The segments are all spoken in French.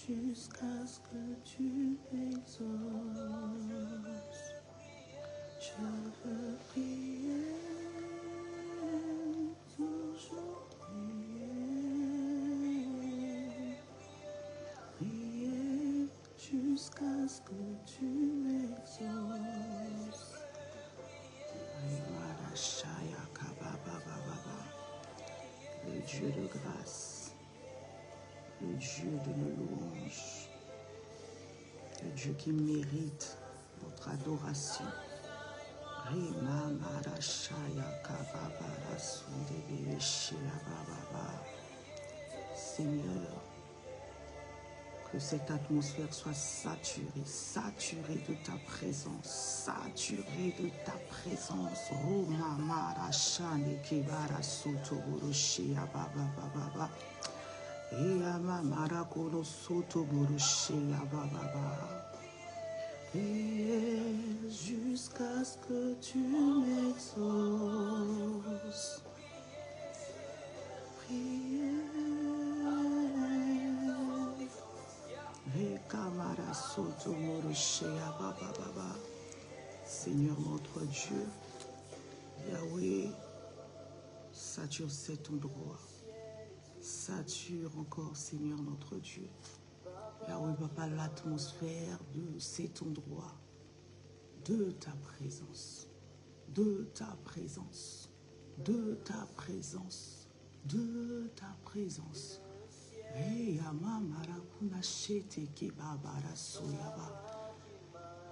jusqu'à ce que tu m'exauces. Je veux prier, toujours prier, prier jusqu'à ce que tu m'exauces. Le Dieu de grâce, le Dieu de nos louanges, le Dieu qui mérite notre adoration. Seigneur, que cette atmosphère soit saturée, saturée de ta présence, saturée de ta présence. Roma mara shane kebara soto boroshi ababa baba. Eyama mara kono soto boroshi ababa. Et jusqu'à ce que tu m'exauces. Priez. Seigneur notre Dieu, Yahweh, sature cet endroit. Sature encore, Seigneur notre Dieu. Yahweh, Papa, l'atmosphère de cet endroit, de ta présence, de ta présence, de ta présence, de ta présence.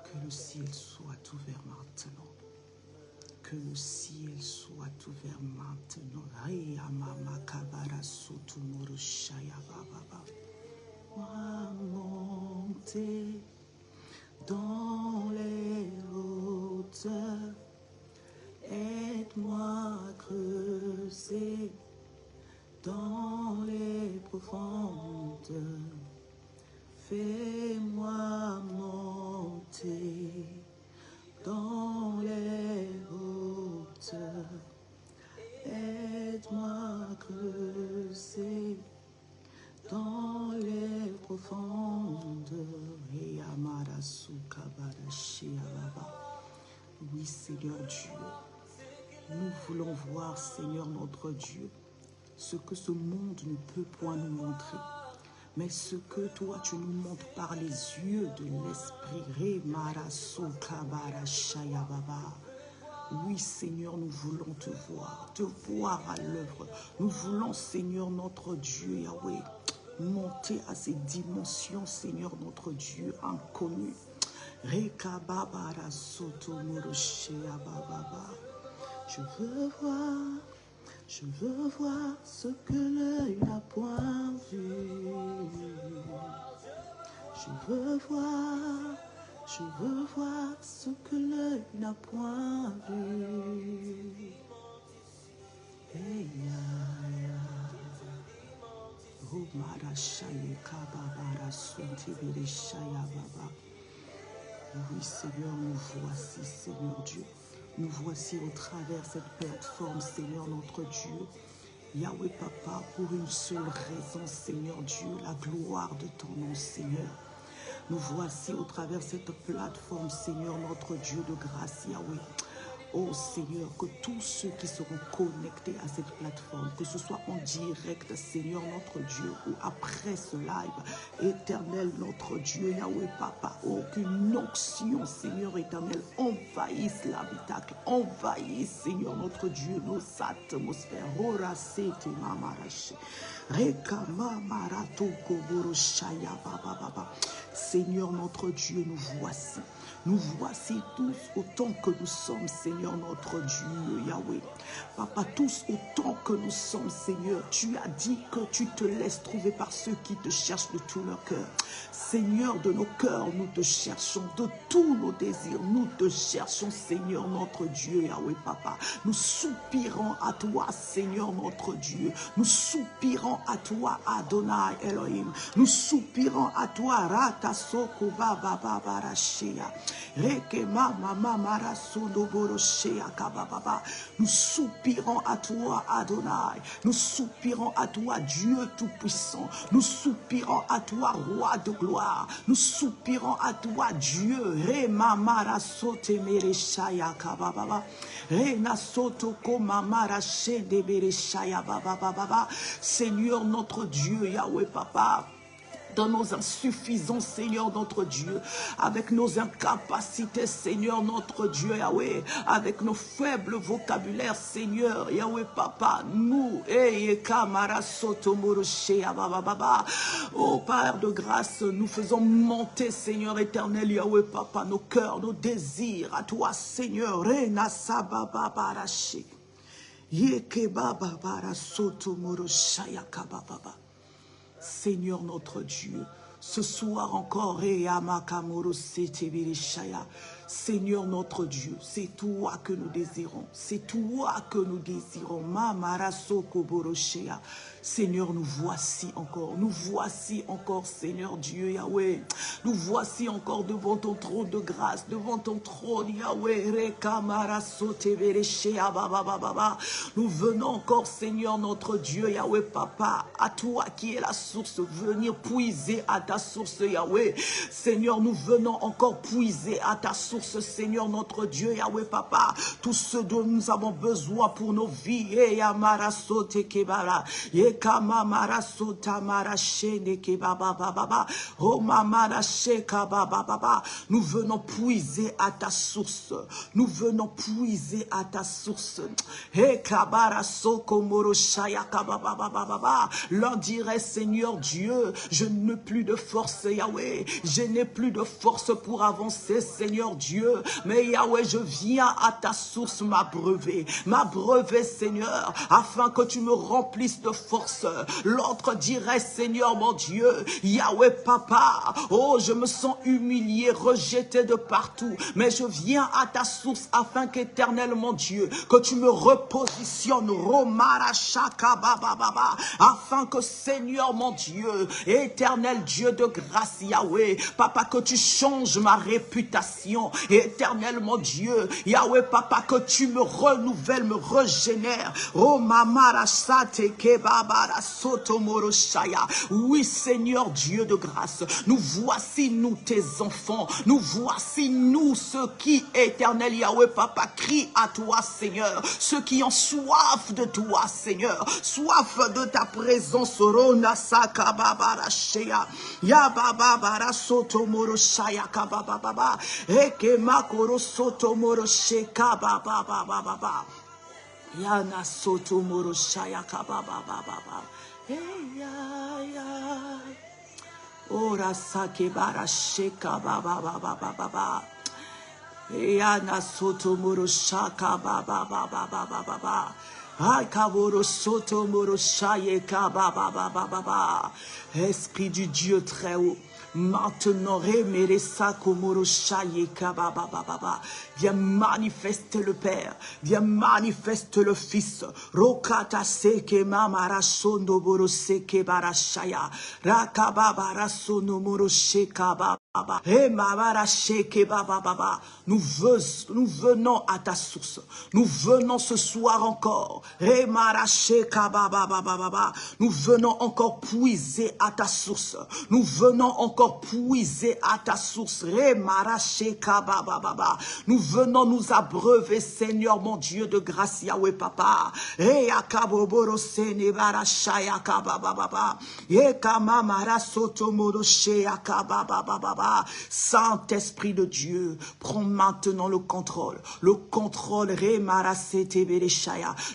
Que le ciel soit ouvert maintenant. Que le ciel soit ouvert maintenant. Monter dans les hauteurs, aide-moi à creuser dans les profondeurs, fais-moi monter dans les hauteurs, aide-moi à creuser dans les profondeurs. Oui, Seigneur Dieu, nous voulons voir, Seigneur notre Dieu, ce que ce monde ne peut point nous montrer, mais ce que toi tu nous montres par les yeux de l'esprit. Oui, Seigneur, nous voulons te voir à l'œuvre. Nous voulons, Seigneur notre Dieu, Yahweh, monter à ces dimensions, Seigneur notre Dieu, inconnues. Je veux voir ce que l'œil n'a point vu. Je veux voir ce que l'œil n'a point vu. Oui, Seigneur, nous voici, Seigneur Dieu. Nous voici au travers cette plateforme, Seigneur notre Dieu. Yahweh Papa, pour une seule raison, Seigneur Dieu, la gloire de ton nom, Seigneur. Nous voici au travers cette plateforme, Seigneur notre Dieu de grâce, Yahweh. Oh Seigneur, que tous ceux qui seront connectés à cette plateforme, que ce soit en direct, Seigneur notre Dieu, ou après ce live, éternel notre Dieu, Yahweh Papa, aucune onction, Seigneur éternel, envahisse l'habitacle, envahisse, Seigneur notre Dieu, nos atmosphères. Seigneur notre Dieu, nous voici. Nous voici tous autant que nous sommes, Seigneur notre Dieu, Yahweh. Papa, tous autant que nous sommes, Seigneur, tu as dit que tu te laisses trouver par ceux qui te cherchent de tout leur cœur. Seigneur, de nos cœurs, nous te cherchons, de tous nos désirs, nous te cherchons, Seigneur notre Dieu, Yahweh, Papa. Nous soupirons à toi, Seigneur notre Dieu. Nous soupirons à toi, Adonai Elohim. Nous soupirons à toi, Ratasoko Baba Barashia. Nous soupirons à toi, Adonai. Nous soupirons à toi, Dieu Tout-Puissant. Nous soupirons à toi, Roi de gloire. Nous soupirons à toi, Dieu. Seigneur notre Dieu, Yahweh Papa, dans nos insuffisances, Seigneur notre Dieu, avec nos incapacités, Seigneur notre Dieu, Yahweh, avec nos faibles vocabulaires, Seigneur, Yahweh Papa, nous, oh Père de grâce, nous faisons monter, Seigneur éternel, Yahweh Papa, nos cœurs, nos désirs à toi, Seigneur, Seigneur notre Dieu, ce soir encore, Seigneur notre Dieu, c'est toi que nous désirons, c'est toi que nous désirons. Seigneur, nous voici encore, Seigneur Dieu, Yahweh. Nous voici encore devant ton trône de grâce, devant ton trône, Yahweh. Nous venons encore, Seigneur notre Dieu, Yahweh Papa, à toi qui est la source, venir puiser à ta source, Yahweh. Seigneur, nous venons encore puiser à ta source, Seigneur notre Dieu, Yahweh Papa, tout ce dont nous avons besoin pour nos vies. Nous venons puiser à ta source. Nous venons puiser à ta source. L'un dirait, Seigneur Dieu, je n'ai plus de force, Yahweh. Je n'ai plus de force pour avancer, Seigneur Dieu. Mais Yahweh, je viens à ta source m'abreuver, Seigneur, afin que tu me remplisses de force. L'autre dirait, Seigneur mon Dieu, Yahweh Papa, oh, je me sens humilié, rejeté de partout, mais je viens à ta source afin qu'éternel mon Dieu, que tu me repositionnes, afin que Seigneur mon Dieu, éternel Dieu de grâce, Yahweh, Papa, que tu changes ma réputation, éternel mon Dieu, Yahweh Papa, que tu me renouvelles, me régénères. Oui, Seigneur Dieu de grâce, nous voici, nous tes enfants, nous voici, nous ceux qui, éternel Yahweh Papa, crient à toi, Seigneur, ceux qui ont soif de toi, Seigneur, soif de ta présence. Yana soto moro shaya kababa baba. Hey ya ya. Ora sake bara sheka baba baba baba. Yana soto moro shaka baba baba baba baba. Akaboro soto moro shaye kababa baba baba. Esprit du Dieu très haut. Maintenant, viens manifester le Père, viens manifester le Fils. Rokata seke mamara sondo boro seke barashaya. Rakababa sono moro sheka baba. Nous venons à ta source. Nous venons ce soir encore. Nous venons encore puiser à ta source. Nous venons encore puiser à ta source. Nous venons nous abreuver, Seigneur mon Dieu de grâce, Yahweh Papa. Saint-Esprit de Dieu, prends maintenant le contrôle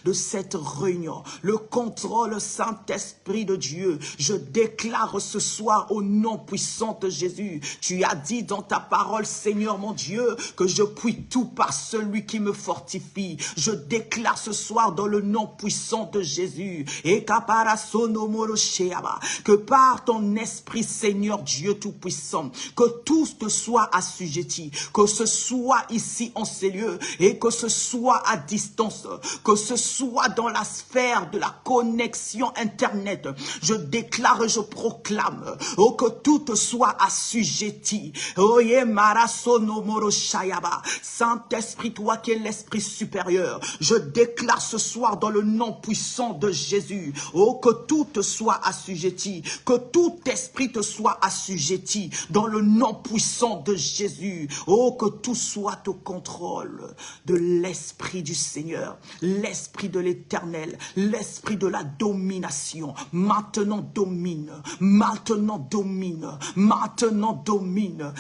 de cette réunion, le contrôle, Saint-Esprit de Dieu. Je déclare ce soir au nom puissant de Jésus, tu as dit dans ta parole, Seigneur mon Dieu, que je puis tout par celui qui me fortifie. Je déclare ce soir dans le nom puissant de Jésus, et que par ton esprit, Seigneur Dieu Tout-Puissant, que tout te soit assujetti, que ce soit ici en ces lieux et que ce soit à distance, que ce soit dans la sphère de la connexion Internet. Je déclare et je proclame que tout te soit assujetti. Saint-Esprit, toi qui es l'Esprit supérieur, je déclare ce soir dans le nom puissant de Jésus, que tout te soit assujetti, que tout esprit te soit assujetti dans le nom puissant de Jésus. Que tout soit au contrôle de l'Esprit du Seigneur, l'Esprit de l'Éternel, l'Esprit de la domination. Maintenant domine, maintenant domine, maintenant domine.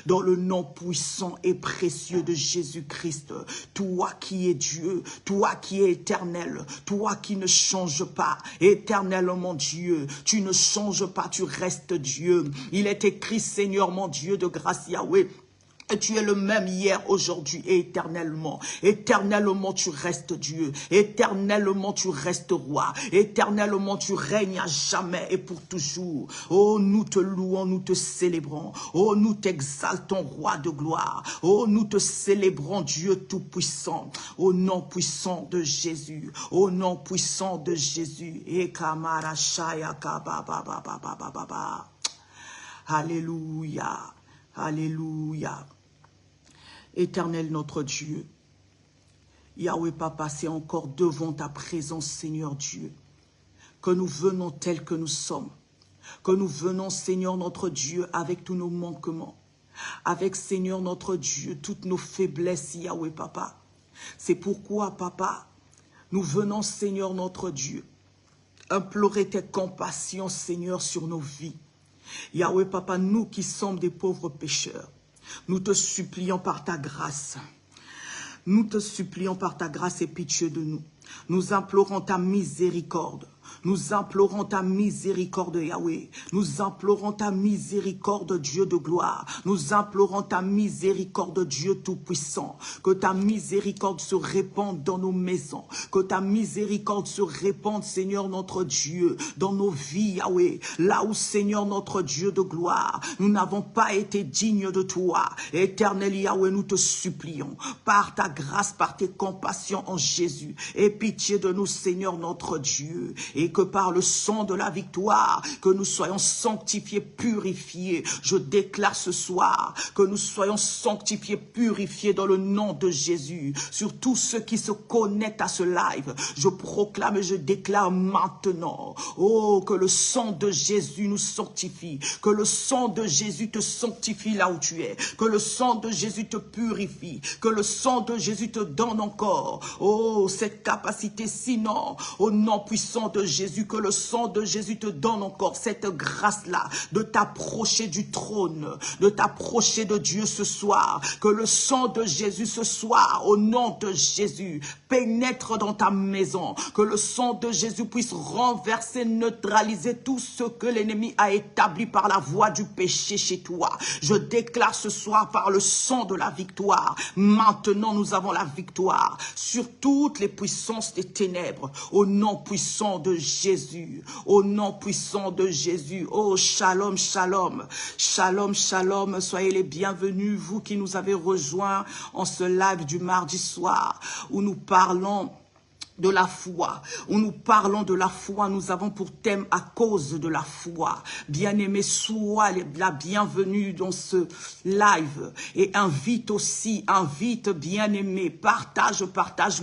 Dans le nom puissant et précieux de Jésus-Christ, toi qui es Dieu, toi qui es éternel, toi qui ne changes pas, éternel mon Dieu, tu ne changes pas, tu restes Dieu. Il est écrit, Seigneur mon Dieu de grâce, Yahweh, et tu es le même hier, aujourd'hui et éternellement. Éternellement, tu restes Dieu. Éternellement, tu restes roi. Éternellement, tu règnes à jamais et pour toujours. Oh, nous te louons, nous te célébrons. Oh, nous t'exaltons, roi de gloire. Oh, nous te célébrons, Dieu tout-puissant. Au nom puissant de Jésus. Au nom puissant de Jésus. Alléluia. Alléluia. Éternel notre Dieu, Yahweh Papa, c'est encore devant ta présence, Seigneur Dieu, que nous venons tels que nous sommes, que nous venons, Seigneur notre Dieu, avec tous nos manquements, avec, Seigneur notre Dieu, toutes nos faiblesses, Yahweh Papa. C'est pourquoi, Papa, nous venons, Seigneur notre Dieu, implorer tes compassions, Seigneur, sur nos vies. Yahweh Papa, nous qui sommes des pauvres pécheurs, nous te supplions par ta grâce. Nous te supplions par ta grâce et pitié de nous. Nous implorons ta miséricorde. Nous implorons ta miséricorde, Yahweh. Nous implorons ta miséricorde, Dieu de gloire. Nous implorons ta miséricorde, Dieu tout-puissant. Que ta miséricorde se répande dans nos maisons. Que ta miséricorde se répande, Seigneur notre Dieu, dans nos vies, Yahweh. Là où, Seigneur notre Dieu de gloire, nous n'avons pas été dignes de toi. Éternel Yahweh, nous te supplions, par ta grâce, par tes compassions en Jésus. Aie pitié de nous, Seigneur notre Dieu. Et que par le sang de la victoire, que nous soyons sanctifiés, purifiés. Je déclare ce soir que nous soyons sanctifiés, purifiés dans le nom de Jésus. Sur tous ceux qui se connectent à ce live, je proclame et je déclare maintenant, oh, que le sang de Jésus nous sanctifie, que le sang de Jésus te sanctifie là où tu es, que le sang de Jésus te purifie, que le sang de Jésus te donne encore, oh, cette capacité, sinon, au nom puissant de Jésus, que le sang de Jésus te donne encore cette grâce-là de t'approcher du trône, de t'approcher de Dieu ce soir. Que le sang de Jésus ce soir, au nom de Jésus, pénètre dans ta maison. Que le sang de Jésus puisse renverser, neutraliser tout ce que l'ennemi a établi par la voie du péché chez toi. Je déclare ce soir par le sang de la victoire. Maintenant, nous avons la victoire sur toutes les puissances des ténèbres. Au nom puissant de Jésus, au nom puissant de Jésus. Oh, shalom, shalom, shalom, shalom. Soyez les bienvenus, vous qui nous avez rejoints en ce live du mardi soir, où nous parlons de la foi, où nous parlons de la foi, nous avons pour thème à cause de la foi. Bien-aimé, sois la bienvenue dans ce live et invite bien-aimé, partage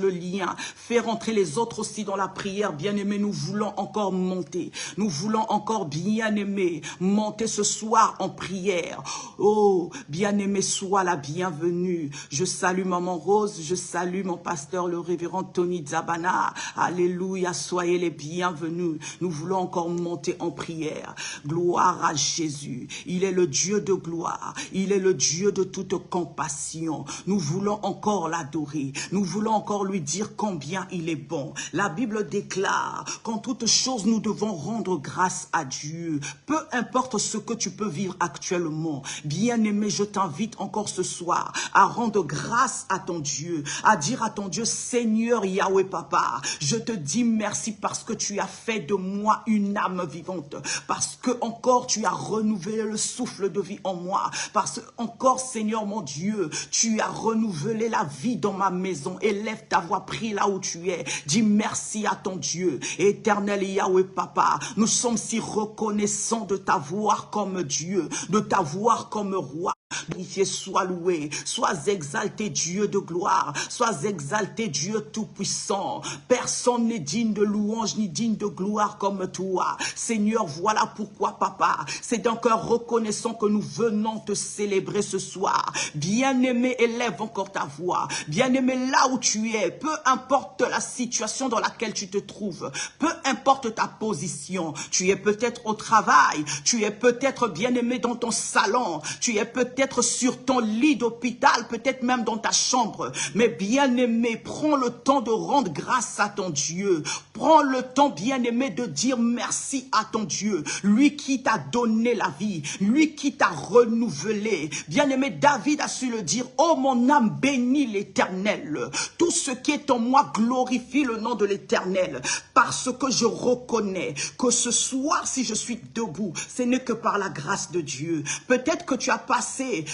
le lien, fais rentrer les autres aussi dans la prière. Bien-aimé, nous voulons encore monter, nous voulons encore, bien-aimé, monter ce soir en prière. Oh, bien-aimé, sois la bienvenue. Je salue Maman Rose, je salue mon pasteur, le révérend Tony Zabana. Alléluia, soyez les bienvenus. Nous voulons encore monter en prière. Gloire à Jésus. Il est le Dieu de gloire. Il est le Dieu de toute compassion. Nous voulons encore l'adorer. Nous voulons encore lui dire combien il est bon. La Bible déclare qu'en toutes choses nous devons rendre grâce à Dieu. Peu importe ce que tu peux vivre actuellement. Bien-aimé, je t'invite encore ce soir à rendre grâce à ton Dieu. À dire à ton Dieu, Seigneur Yahweh Papa, papa. Je te dis merci parce que tu as fait de moi une âme vivante. Parce que encore tu as renouvelé le souffle de vie en moi. Parce que encore, Seigneur mon Dieu, tu as renouvelé la vie dans ma maison. Élève ta voix, prie là où tu es. Dis merci à ton Dieu. Éternel Yahweh papa, nous sommes si reconnaissants de t'avoir comme Dieu, de t'avoir comme roi. Sois loué, sois exalté Dieu de gloire, sois exalté Dieu tout-puissant. Personne n'est digne de louange ni digne de gloire comme toi. Seigneur, voilà pourquoi papa, c'est d'un cœur reconnaissant que nous venons te célébrer ce soir. Bien-aimé, élève encore ta voix. Bien-aimé, là où tu es, peu importe la situation dans laquelle tu te trouves, peu importe ta position, tu es peut-être au travail, tu es peut-être bien-aimé dans ton salon, tu es peut-être sur ton lit d'hôpital, peut-être même dans ta chambre. Mais bien-aimé, prends le temps de rendre grâce à ton Dieu. Prends le temps, bien-aimé, de dire merci à ton Dieu. Lui qui t'a donné la vie, lui qui t'a renouvelé. Bien-aimé, David a su le dire. Oh, mon âme bénit l'Éternel. Tout ce qui est en moi glorifie le nom de l'Éternel. Parce que je reconnais que ce soir, si je suis debout, ce n'est que par la grâce de Dieu. Peut-être que tu as passé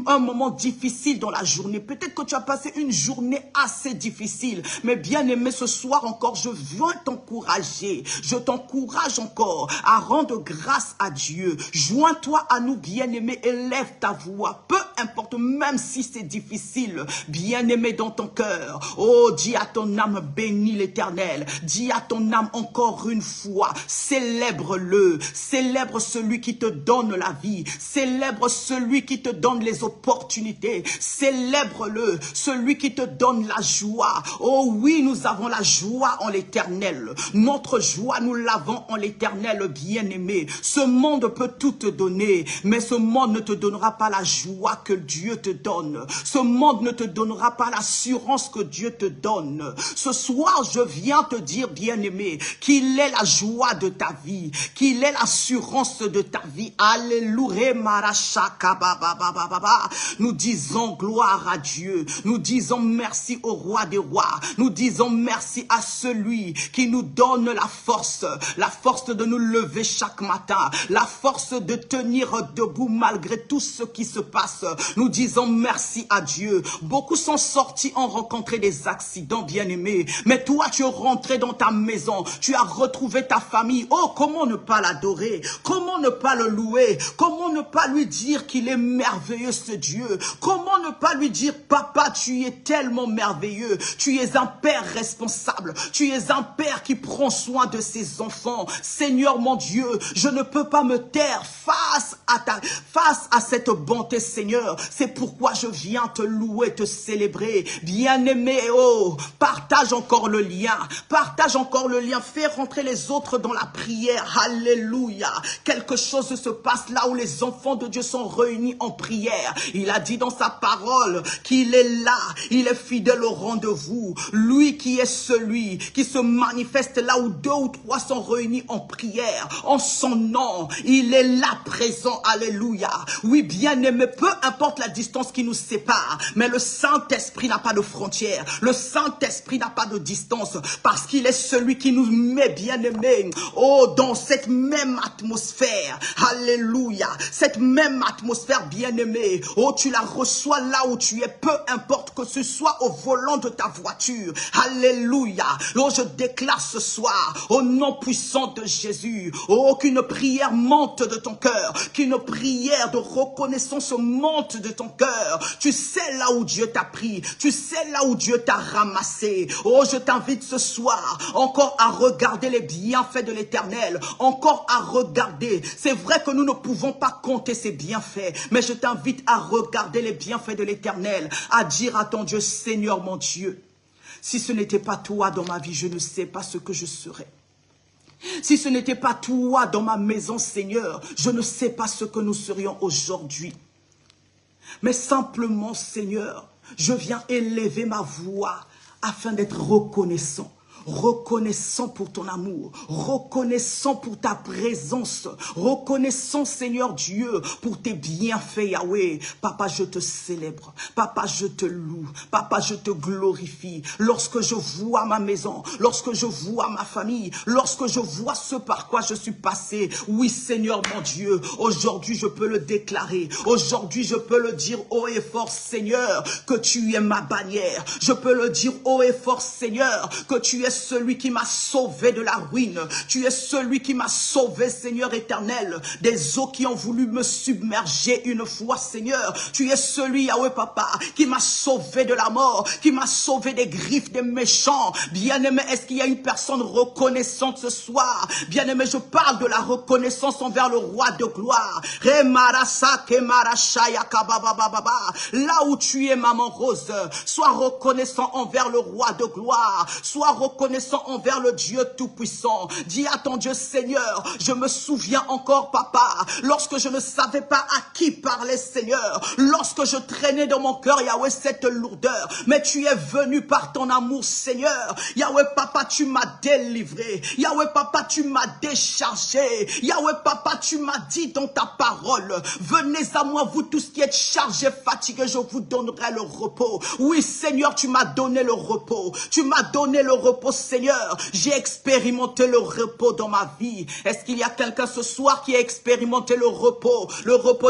un moment difficile dans la journée. Peut-être que tu as passé une journée assez difficile. Mais bien aimé, ce soir encore, je viens t'encourager. Je t'encourage encore à rendre grâce à Dieu. Joins-toi à nous, bien aimé. Élève ta voix. Peu importe, même si c'est difficile. Bien aimé dans ton cœur. Oh, dis à ton âme, bénis l'Éternel. Dis à ton âme encore une fois. Célèbre-le. Célèbre celui qui te donne la vie. Célèbre celui qui te donne les opportunités. Célèbre-le, celui qui te donne la joie. Oh oui, nous avons la joie en l'Éternel. Notre joie, nous l'avons en l'Éternel, bien-aimé. Ce monde peut tout te donner, mais ce monde ne te donnera pas la joie que Dieu te donne. Ce monde ne te donnera pas l'assurance que Dieu te donne. Ce soir, je viens te dire, bien-aimé, qu'il est la joie de ta vie, qu'il est l'assurance de ta vie. Alléluia, marachaka, nous disons gloire à Dieu. Nous disons merci au roi des rois. Nous disons merci à celui qui nous donne la force de nous lever chaque matin, la force de tenir debout malgré tout ce qui se passe. Nous disons merci à Dieu. Beaucoup sont sortis, ont rencontré des accidents, bien-aimés. Mais toi, tu es rentré dans ta maison. Tu as retrouvé ta famille. Oh, comment ne pas l'adorer? Comment ne pas le louer? Comment ne pas lui dire qu'il est merveilleux ce Dieu? Comment ne pas lui dire, papa, tu es tellement merveilleux, tu es un père responsable, tu es un père qui prend soin de ses enfants. Seigneur mon Dieu, je ne peux pas me taire face à cette bonté, Seigneur. C'est pourquoi je viens te louer, te célébrer. Bien-aimé, oh, partage encore le lien, fais rentrer les autres dans la prière. Alléluia. Quelque chose se passe là où les enfants de Dieu sont réunis en prière. Il a dit dans sa parole qu'il est là, il est fidèle au rendez-vous. Lui qui est celui qui se manifeste là où 2 ou 3 sont réunis en prière, en son nom, il est là présent. Alléluia. Oui, bien-aimé, peu importe la distance qui nous sépare, mais le Saint-Esprit n'a pas de frontières, le Saint-Esprit n'a pas de distance, parce qu'il est celui qui nous met, bien-aimé, oh, dans cette même atmosphère. Alléluia. Cette même atmosphère, bien-aimé, oh, tu la reçois là où tu es, peu importe que ce soit au volant de ta voiture. Alléluia. Oh, je déclare ce soir, au nom puissant de Jésus, oh, qu'une prière monte de ton cœur, qu'une prière de reconnaissance monte de ton cœur. Tu sais là où Dieu t'a pris, tu sais là où Dieu t'a ramassé. Oh, je t'invite ce soir encore à regarder les bienfaits de l'Éternel, encore à regarder. C'est vrai que nous ne pouvons pas compter ses bienfaits, mais je t'invite à regarder les bienfaits de l'Éternel, à dire à ton Dieu, Seigneur mon Dieu, si ce n'était pas toi dans ma vie, je ne sais pas ce que je serais. Si ce n'était pas toi dans ma maison, Seigneur, je ne sais pas ce que nous serions aujourd'hui. Mais simplement, Seigneur, je viens élever ma voix afin d'être reconnaissant. reconnaissant pour ton amour, reconnaissant pour ta présence, reconnaissant, Seigneur Dieu, pour tes bienfaits, Yahweh. Papa, je te célèbre. Papa, je te loue. Papa, je te glorifie. Lorsque je vois ma maison, lorsque je vois ma famille, lorsque je vois ce par quoi je suis passé, oui, Seigneur mon Dieu, aujourd'hui je peux le déclarer. Aujourd'hui je peux le dire haut et fort, Seigneur, que tu es ma bannière. Je peux le dire haut et fort, Seigneur, que tu es celui qui m'a sauvé de la ruine. Tu es celui qui m'a sauvé, Seigneur éternel, des eaux qui ont voulu me submerger une fois, Seigneur. Tu es celui, Yahweh Papa, qui m'a sauvé de la mort, qui m'a sauvé des griffes des méchants. Bien-aimé, est-ce qu'il y a une personne reconnaissante ce soir? Bien-aimé, je parle de la reconnaissance envers le roi de gloire. Là où tu es, maman Rose, sois reconnaissant envers le roi de gloire. Sois reconnaissant envers le Dieu Tout-Puissant. Dis à ton Dieu, Seigneur, je me souviens encore, papa, lorsque je ne savais pas à qui parler, Seigneur, lorsque je traînais dans mon cœur, Yahweh, cette lourdeur, mais tu es venu par ton amour, Seigneur. Yahweh, papa, tu m'as délivré. Yahweh, papa, tu m'as déchargé. Yahweh, papa, tu m'as dit dans ta parole, venez à moi, vous tous qui êtes chargés, fatigués, je vous donnerai le repos. Oui, Seigneur, tu m'as donné le repos. Tu m'as donné le repos, Seigneur. J'ai expérimenté le repos dans ma vie. Est-ce qu'il y a quelqu'un ce soir qui a expérimenté le repos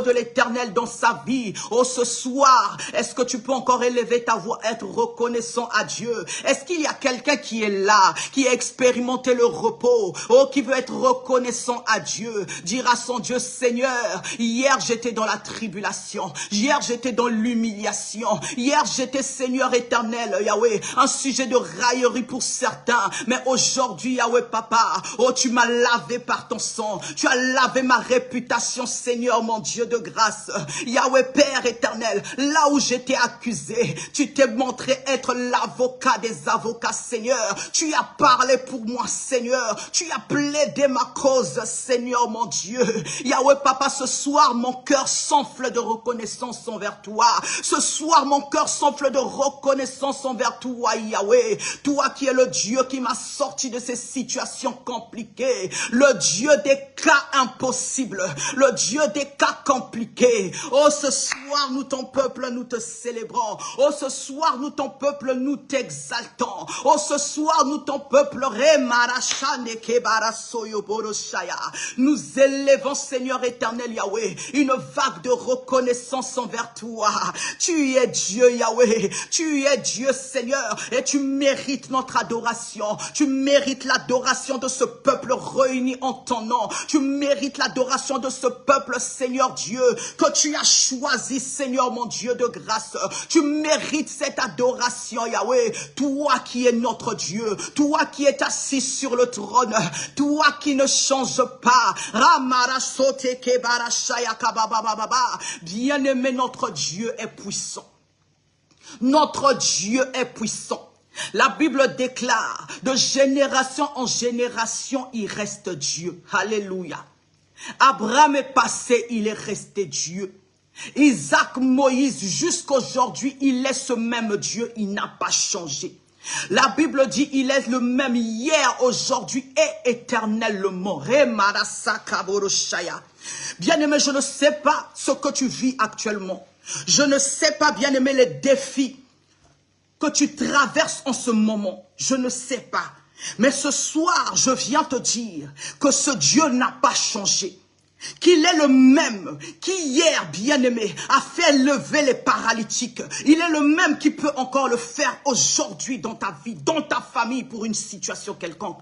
de l'Éternel dans sa vie? Oh, ce soir, est-ce que tu peux encore élever ta voix, être reconnaissant à Dieu? Est-ce qu'il y a quelqu'un qui est là, qui a expérimenté le repos, oh, qui veut être reconnaissant à Dieu, dire à son Dieu, Seigneur, hier j'étais dans la tribulation, hier j'étais dans l'humiliation, hier j'étais, Seigneur éternel, Yahweh, un sujet de raillerie pour certains, mais aujourd'hui, Yahweh Papa, oh, tu m'as lavé par ton sang, tu as lavé ma réputation, Seigneur mon Dieu de grâce. Yahweh Père éternel, là où j'étais accusé, tu t'es montré être l'avocat des avocats, Seigneur. Tu as parlé pour moi, Seigneur. Tu as plaidé ma cause, Seigneur mon Dieu. Yahweh Papa, ce soir, mon cœur s'enfle de reconnaissance envers toi. Ce soir, mon cœur s'enfle de reconnaissance envers toi, Yahweh. Toi qui es le Dieu qui m'a sorti de ces situations compliquées. Le Dieu des cas impossibles. Le Dieu des cas compliqués. Oh, ce soir, nous, ton peuple, nous te célébrons. Oh, ce soir, nous, ton peuple, nous t'exaltons. Oh, ce soir, nous, ton peuple, nous élevons, Seigneur éternel, Yahweh, une vague de reconnaissance envers toi. Tu es Dieu, Yahweh. Tu es Dieu, Seigneur, et tu mérites notre adoration. Tu mérites l'adoration de ce peuple réuni en ton nom. Tu mérites l'adoration de ce peuple, Seigneur Dieu, que tu as choisi, Seigneur mon Dieu de grâce. Tu mérites cette adoration, Yahweh. Toi qui es notre Dieu, toi qui es assis sur le trône, toi qui ne change pas. Bien-aimé, notre Dieu est puissant. Notre Dieu est puissant. La Bible déclare, de génération en génération, il reste Dieu. Alléluia. Abraham est passé, il est resté Dieu. Isaac, Moïse, jusqu'aujourd'hui, il est ce même Dieu, il n'a pas changé. La Bible dit, il est le même hier, aujourd'hui et éternellement. Bien-aimé, je ne sais pas ce que tu vis actuellement. Je ne sais pas, bien-aimé, les défis que tu traverses en ce moment. Je ne sais pas. Mais ce soir, je viens te dire que ce Dieu n'a pas changé. Qu'il est le même qui hier, bien-aimé, a fait lever les paralytiques. Il est le même qui peut encore le faire aujourd'hui dans ta vie, dans ta famille, pour une situation quelconque.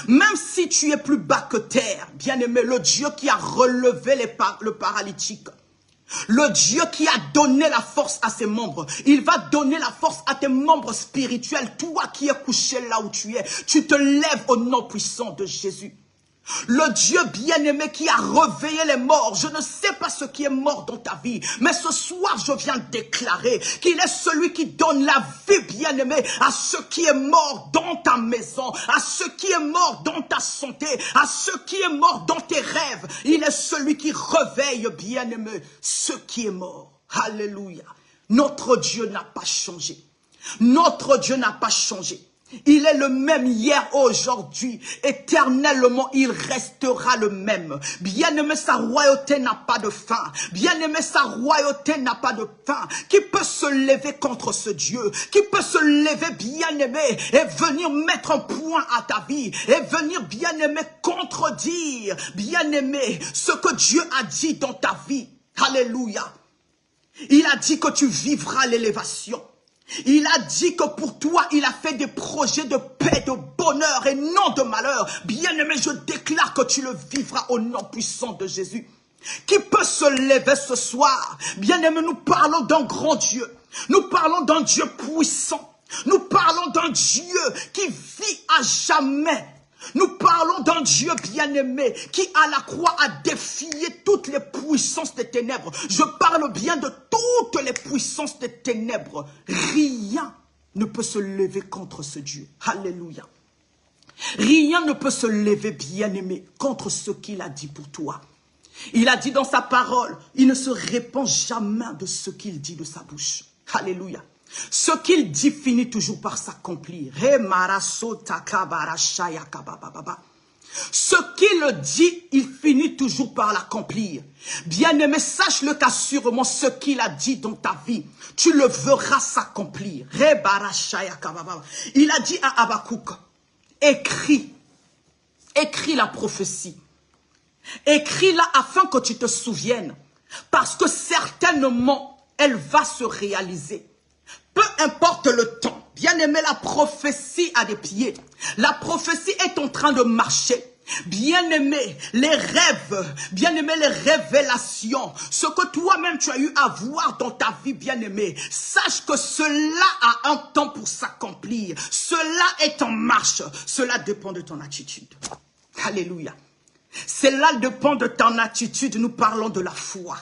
Même si tu es plus bas que terre, bien-aimé, le Dieu qui a relevé le paralytique, le Dieu qui a donné la force à ses membres, il va donner la force à tes membres spirituels. Toi qui es couché là où tu es, tu te lèves au nom puissant de Jésus. Le Dieu bien-aimé qui a réveillé les morts. Je ne sais pas ce qui est mort dans ta vie, mais ce soir je viens déclarer qu'il est celui qui donne la vie, bien-aimé, à ce qui est mort dans ta maison, à ce qui est mort dans ta santé, à ce qui est mort dans tes rêves. Il est celui qui réveille, bien-aimé, ce qui est mort. Alléluia. Notre Dieu n'a pas changé. Notre Dieu n'a pas changé. Il est le même hier, aujourd'hui. Éternellement, il restera le même. Bien-aimé, sa royauté n'a pas de fin. Bien-aimé, sa royauté n'a pas de fin. Qui peut se lever contre ce Dieu? Qui peut se lever, bien-aimé, et venir mettre un point à ta vie? Et venir, bien-aimé, contredire, bien-aimé, ce que Dieu a dit dans ta vie? Alléluia. Il a dit que tu vivras l'élévation. Il a dit que pour toi, il a fait des projets de paix, de bonheur et non de malheur. Bien-aimé, je déclare que tu le vivras au nom puissant de Jésus. Qui peut se lever ce soir? Bien-aimé, nous parlons d'un grand Dieu. Nous parlons d'un Dieu puissant. Nous parlons d'un Dieu qui vit à jamais. Nous parlons d'un Dieu bien-aimé qui à la croix a défié toutes les puissances des ténèbres. Je parle bien de toutes les puissances des ténèbres. Rien ne peut se lever contre ce Dieu. Alléluia. Rien ne peut se lever, bien-aimé, contre ce qu'il a dit pour toi. Il a dit dans sa parole, il ne se répand jamais de ce qu'il dit de sa bouche. Alléluia. Ce qu'il dit finit toujours par s'accomplir. Ce qu'il dit, il finit toujours par l'accomplir. Bien-aimé, sache-le qu'assurément ce qu'il a dit dans ta vie, tu le verras s'accomplir. Il a dit à Habakkuk, écris la prophétie. Écris-la afin que tu te souviennes, parce que certainement, elle va se réaliser. Peu importe le temps, bien-aimé, la prophétie a des pieds. La prophétie est en train de marcher. Bien-aimé, les rêves, bien-aimé, les révélations, ce que toi-même tu as eu à voir dans ta vie, bien-aimé, sache que cela a un temps pour s'accomplir. Cela est en marche. Cela dépend de ton attitude. Alléluia. Cela dépend de ton attitude. Nous parlons de la foi.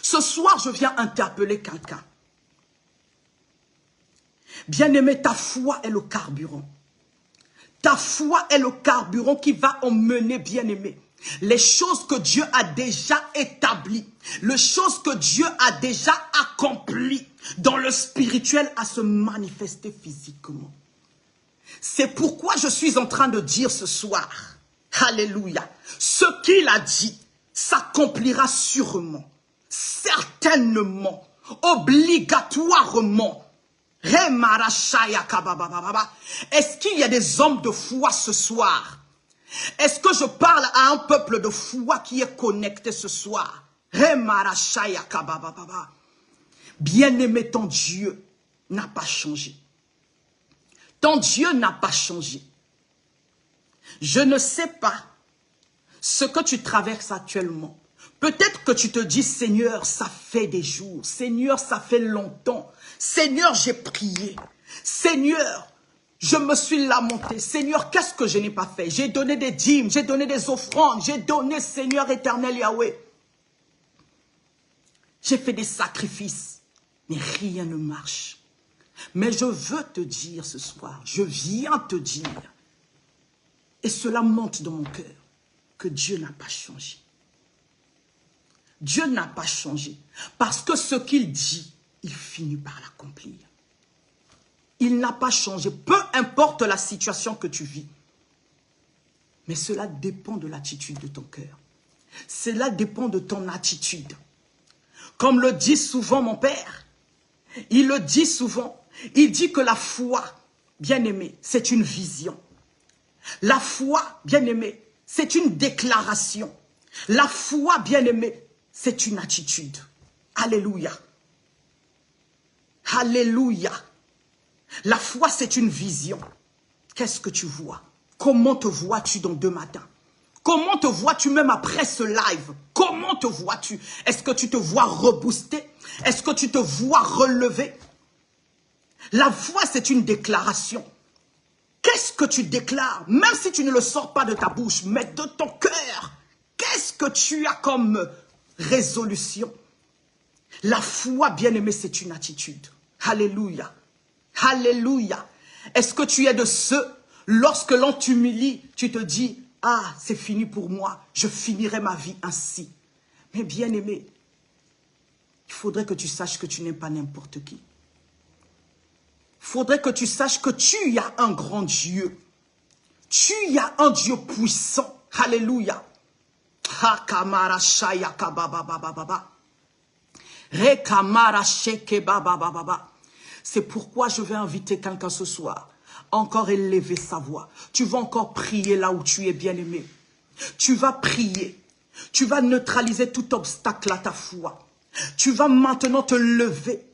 Ce soir, je viens interpeller quelqu'un. Bien-aimé, ta foi est le carburant. Ta foi est le carburant qui va emmener, bien-aimé, les choses que Dieu a déjà établies, les choses que Dieu a déjà accomplies dans le spirituel à se manifester physiquement. C'est pourquoi je suis en train de dire ce soir, alléluia, ce qu'il a dit s'accomplira sûrement. Certainement, obligatoirement. Est-ce qu'il y a des hommes de foi ce soir? Est-ce que je parle à un peuple de foi qui est connecté ce soir? Bien-aimé, ton Dieu n'a pas changé. Ton Dieu n'a pas changé. Je ne sais pas ce que tu traverses actuellement. Peut-être que tu te dis, Seigneur, ça fait des jours. Seigneur, ça fait longtemps. Seigneur, j'ai prié. Seigneur, je me suis lamenté. Seigneur, qu'est-ce que je n'ai pas fait? J'ai donné des dîmes, j'ai donné des offrandes, j'ai donné, Seigneur éternel Yahweh. J'ai fait des sacrifices, mais rien ne marche. Mais je veux te dire ce soir, je viens te dire, et cela monte dans mon cœur, que Dieu n'a pas changé. Dieu n'a pas changé. Parce que ce qu'il dit, il finit par l'accomplir. Il n'a pas changé. Peu importe la situation que tu vis. Mais cela dépend de l'attitude de ton cœur. Cela dépend de ton attitude. Comme le dit souvent mon père. Il le dit souvent. Il dit que la foi, bien-aimé, c'est une vision. La foi, bien-aimé, c'est une déclaration. La foi, bien-aimé, c'est une attitude. Alléluia. Alléluia. La foi, c'est une vision. Qu'est-ce que tu vois? Comment te vois-tu dans 2 matins? Comment te vois-tu même après ce live? Comment te vois-tu? Est-ce que tu te vois rebooster? Est-ce que tu te vois relever? La foi, c'est une déclaration. Qu'est-ce que tu déclares? Même si tu ne le sors pas de ta bouche, mais de ton cœur. Qu'est-ce que tu as comme résolution? La foi, bien-aimé, c'est une attitude. Alléluia. Alléluia. Est-ce que tu es de ceux, lorsque l'on t'humilie, tu te dis, ah, c'est fini pour moi, je finirai ma vie ainsi. Mais bien-aimé, il faudrait que tu saches que tu n'es pas n'importe qui. faudrait que tu saches que tu as un grand Dieu. Tu as un Dieu puissant. Alléluia. C'est pourquoi je vais inviter quelqu'un ce soir. Encore élever sa voix. Tu vas encore prier là où tu es bien-aimé. Tu vas prier. Tu vas neutraliser tout obstacle à ta foi. Tu vas maintenant te lever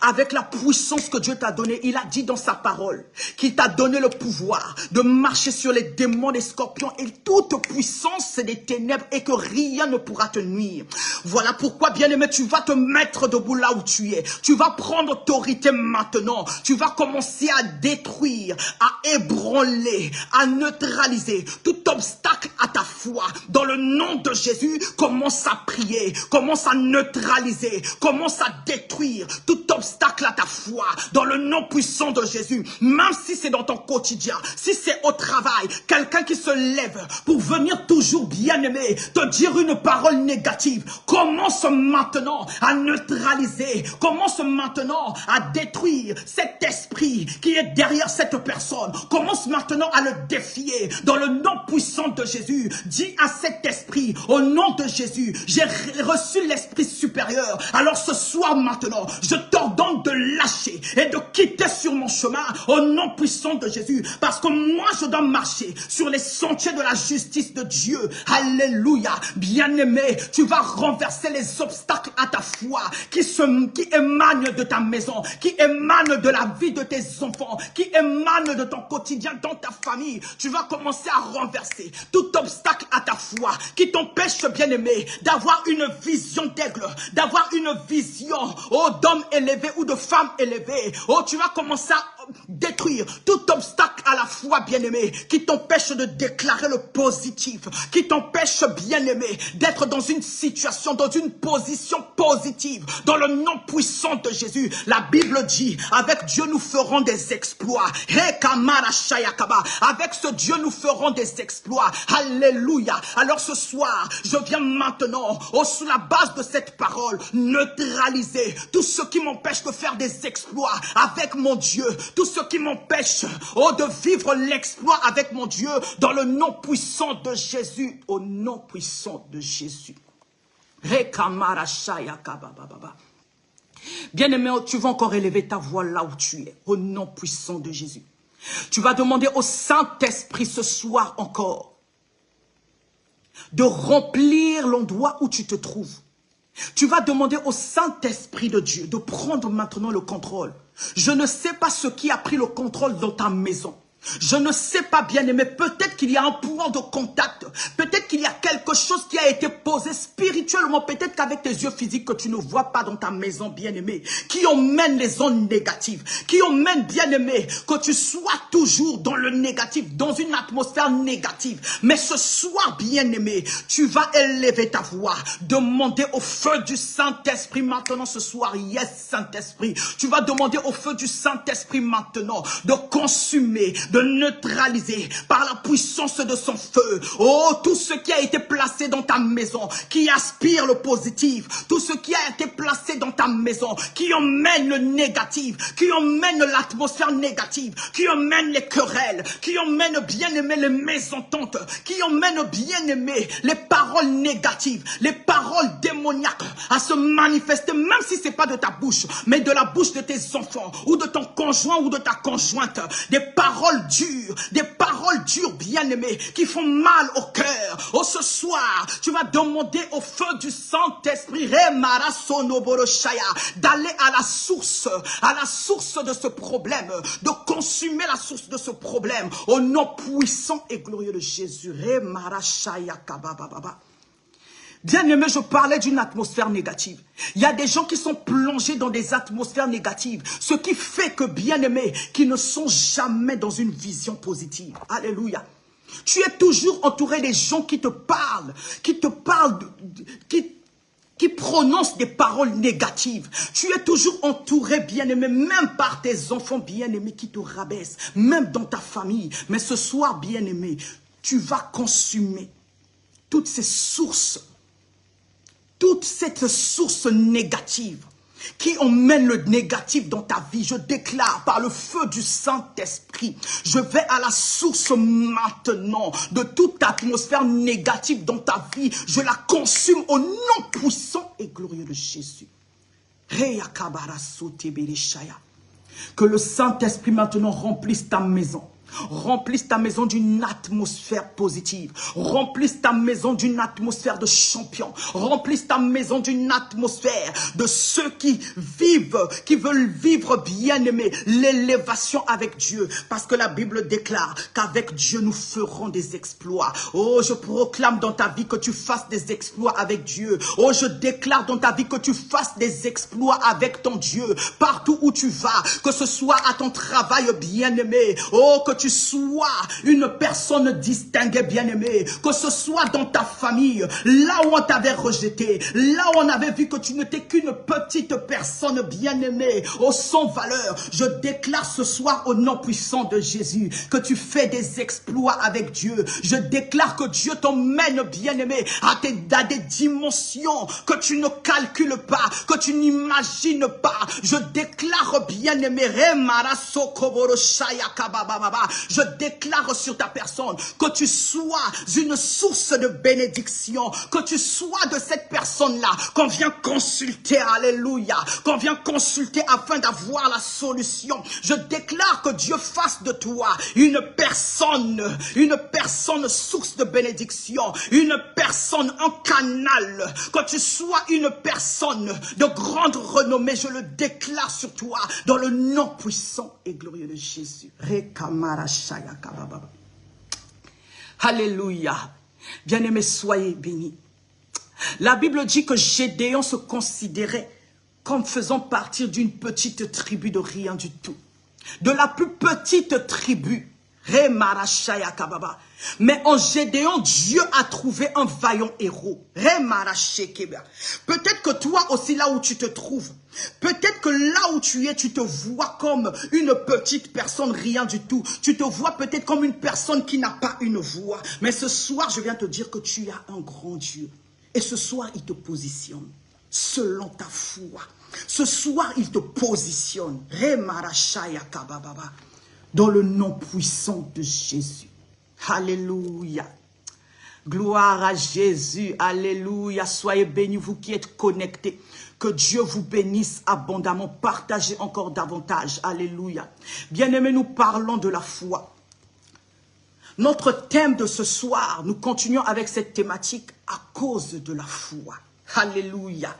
avec la puissance que Dieu t'a donnée. Il a dit dans sa parole qu'il t'a donné le pouvoir de marcher sur les démons, les scorpions et toute puissance des ténèbres et que rien ne pourra te nuire. Voilà pourquoi, bien-aimé, tu vas te mettre debout là où tu es. Tu vas prendre autorité maintenant. Tu vas commencer à détruire, à ébranler, à neutraliser tout obstacle à ta foi. Dans le nom de Jésus, commence à prier, commence à neutraliser, commence à détruire tout obstacle à ta foi, dans le nom puissant de Jésus. Même si c'est dans ton quotidien, si c'est au travail, quelqu'un qui se lève pour venir toujours bien-aimé, te dire une parole négative, commence maintenant à neutraliser, commence maintenant à détruire cet esprit qui est derrière cette personne. Commence maintenant à le défier, dans le nom puissant de Jésus. Dis à cet esprit, au nom de Jésus, j'ai reçu l'esprit supérieur. Alors ce soir maintenant, je t'ordonne de lâcher et de quitter sur mon chemin au nom puissant de Jésus, parce que moi je dois marcher sur les sentiers de la justice de Dieu. Alléluia. Bien-aimé, tu vas renverser les obstacles à ta foi qui émanent de ta maison, qui émanent de la vie de tes enfants, qui émanent de ton quotidien dans ta famille. Tu vas commencer à renverser tout obstacle à ta foi qui t'empêche, bien-aimé, d'avoir une vision d'aigle, d'avoir une vision d'homme élevé ou de femme élevée. Oh, tu vas commencer à détruire tout obstacle à la foi, bien-aimé, qui t'empêche de déclarer le positif, qui t'empêche, bien-aimé, d'être dans une situation, dans une position positive, dans le nom puissant de Jésus. La Bible dit, avec Dieu nous ferons des exploits. Avec ce Dieu nous ferons des exploits. Alléluia. Alors ce soir, je viens maintenant, sous la base de cette parole, neutraliser tout ce qui m'empêche de faire des exploits avec mon Dieu, tout ce qui m'empêche de vivre l'exploit avec mon Dieu, dans le nom puissant de Jésus, au nom puissant de Jésus. Bien-aimé, tu vas encore élever ta voix là où tu es, au nom puissant de Jésus. Tu vas demander au Saint-Esprit ce soir encore de remplir l'endroit où tu te trouves. Tu vas demander au Saint-Esprit de Dieu de prendre maintenant le contrôle. Je ne sais pas ce qui a pris le contrôle dans ta maison. Je ne sais pas, bien-aimé, peut-être qu'il y a un point de contact, peut-être qu'il y a quelque chose qui a été posé spirituellement, peut-être qu'avec tes yeux physiques que tu ne vois pas dans ta maison, bien-aimé, qui emmène les ondes négatives, qui emmène, bien-aimé, que tu sois toujours dans le négatif, dans une atmosphère négative. Mais ce soir, bien-aimé, tu vas élever ta voix, demander au feu du Saint-Esprit maintenant ce soir. Yes, Saint-Esprit, tu vas demander au feu du Saint-Esprit maintenant de consumer, de neutraliser par la puissance de son feu, tout ce qui a été placé dans ta maison, qui aspire le positif, tout ce qui a été placé dans ta maison, qui emmène le négatif, qui emmène l'atmosphère négative, qui emmène les querelles, qui emmène, bien-aimé, les mésententes, qui emmène, bien-aimé, les paroles négatives, les paroles démoniaques à se manifester, même si c'est pas de ta bouche, mais de la bouche de tes enfants, ou de ton conjoint ou de ta conjointe, des paroles dures, bien-aimés, qui font mal au cœur. Ce soir, tu vas demander au feu du Saint-Esprit d'aller à la source de ce problème, de consumer la source de ce problème, au nom puissant et glorieux de Jésus. Bien-aimé, je parlais d'une atmosphère négative. Il y a des gens qui sont plongés dans des atmosphères négatives. Ce qui fait que, bien-aimé, qui ne sont jamais dans une vision positive. Alléluia. Tu es toujours entouré des gens qui te parlent, qui prononcent des paroles négatives. Tu es toujours entouré, bien-aimé, même par tes enfants, bien-aimés, qui te rabaissent, même dans ta famille. Mais ce soir, bien-aimé, tu vas consumer toutes ces sources, toute cette source négative, qui emmène le négatif dans ta vie. Je déclare par le feu du Saint-Esprit, je vais à la source maintenant de toute atmosphère négative dans ta vie. Je la consume au nom puissant et glorieux de Jésus. Que le Saint-Esprit maintenant remplisse ta maison. Remplisse ta maison d'une atmosphère positive. Remplisse ta maison d'une atmosphère de champion. Remplisse ta maison d'une atmosphère de ceux qui vivent, qui veulent vivre bien aimé, l'élévation avec Dieu. Parce que la Bible déclare qu'avec Dieu nous ferons des exploits. Oh, je proclame dans ta vie que tu fasses des exploits avec Dieu. Oh, je déclare dans ta vie que tu fasses des exploits avec ton Dieu. Partout où tu vas, que ce soit à ton travail bien aimé. Oh, que tu sois une personne distinguée, bien-aimée, que ce soit dans ta famille, là où on t'avait rejeté, là où on avait vu que tu n'étais qu'une petite personne bien-aimée, oh, sans valeur, je déclare ce soir au nom puissant de Jésus, que tu fais des exploits avec Dieu. Je déclare que Dieu t'emmène, bien-aimé, à des dimensions que tu ne calcules pas, que tu n'imagines pas. Je déclare, bien-aimé, je déclare sur ta personne que tu sois une source de bénédiction, que tu sois de cette personne-là qu'on vient consulter, alléluia, qu'on vient consulter afin d'avoir la solution. Je déclare que Dieu fasse de toi une personne source de bénédiction, une personne, un canal, que tu sois une personne de grande renommée. Je le déclare sur toi dans le nom puissant et glorieux de Jésus. Alléluia. Bien-aimés, soyez bénis. La Bible dit que Gédéon se considérait comme faisant partie d'une petite tribu de rien du tout. De la plus petite tribu. Mais en Gédéon, Dieu a trouvé un vaillant héros. Peut-être que toi aussi, là où tu te trouves, peut-être que là où tu es, tu te vois comme une petite personne, rien du tout. Tu te vois peut-être comme une personne qui n'a pas une voix. Mais ce soir, je viens te dire que tu as un grand Dieu. Et ce soir, il te positionne selon ta foi. Ce soir, il te positionne. Dans le nom puissant de Jésus. Alléluia. Gloire à Jésus. Alléluia. Soyez bénis, vous qui êtes connectés. Que Dieu vous bénisse abondamment. Partagez encore davantage. Alléluia. Bien-aimés, nous parlons de la foi. Notre thème de ce soir, nous continuons avec cette thématique à cause de la foi. Alléluia.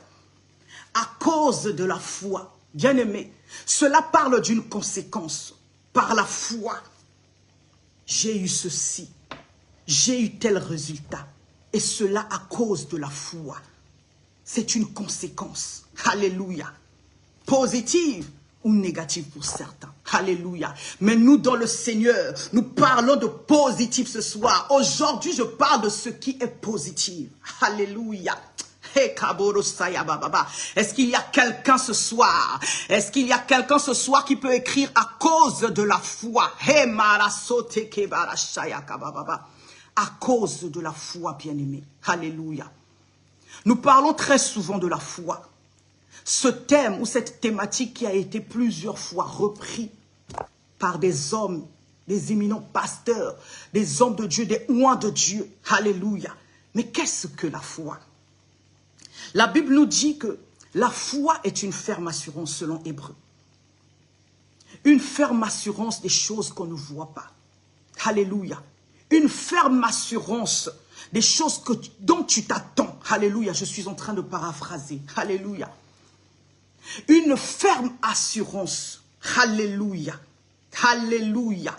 À cause de la foi. Bien-aimés, cela parle d'une conséquence. Par la foi, j'ai eu ceci, j'ai eu tel résultat. Et cela à cause de la foi. C'est une conséquence. Alléluia. Positive ou négative pour certains. Alléluia. Mais nous, dans le Seigneur, nous parlons de positif ce soir. Aujourd'hui, je parle de ce qui est positif. Alléluia. Est-ce qu'il y a quelqu'un ce soir? Est-ce qu'il y a quelqu'un ce soir qui peut écrire à cause de la foi? À cause de la foi, bien-aimé. Alléluia. Nous parlons très souvent de la foi. Ce thème ou cette thématique qui a été plusieurs fois repris par des hommes, des éminents pasteurs, des hommes de Dieu, des oints de Dieu. Alléluia. Mais qu'est-ce que la foi? La Bible nous dit que la foi est une ferme assurance selon Hébreu. Une ferme assurance des choses qu'on ne voit pas. Alléluia. Une ferme assurance des choses dont tu t'attends. Alléluia. Je suis en train de paraphraser. Alléluia. Une ferme assurance. Alléluia. Alléluia.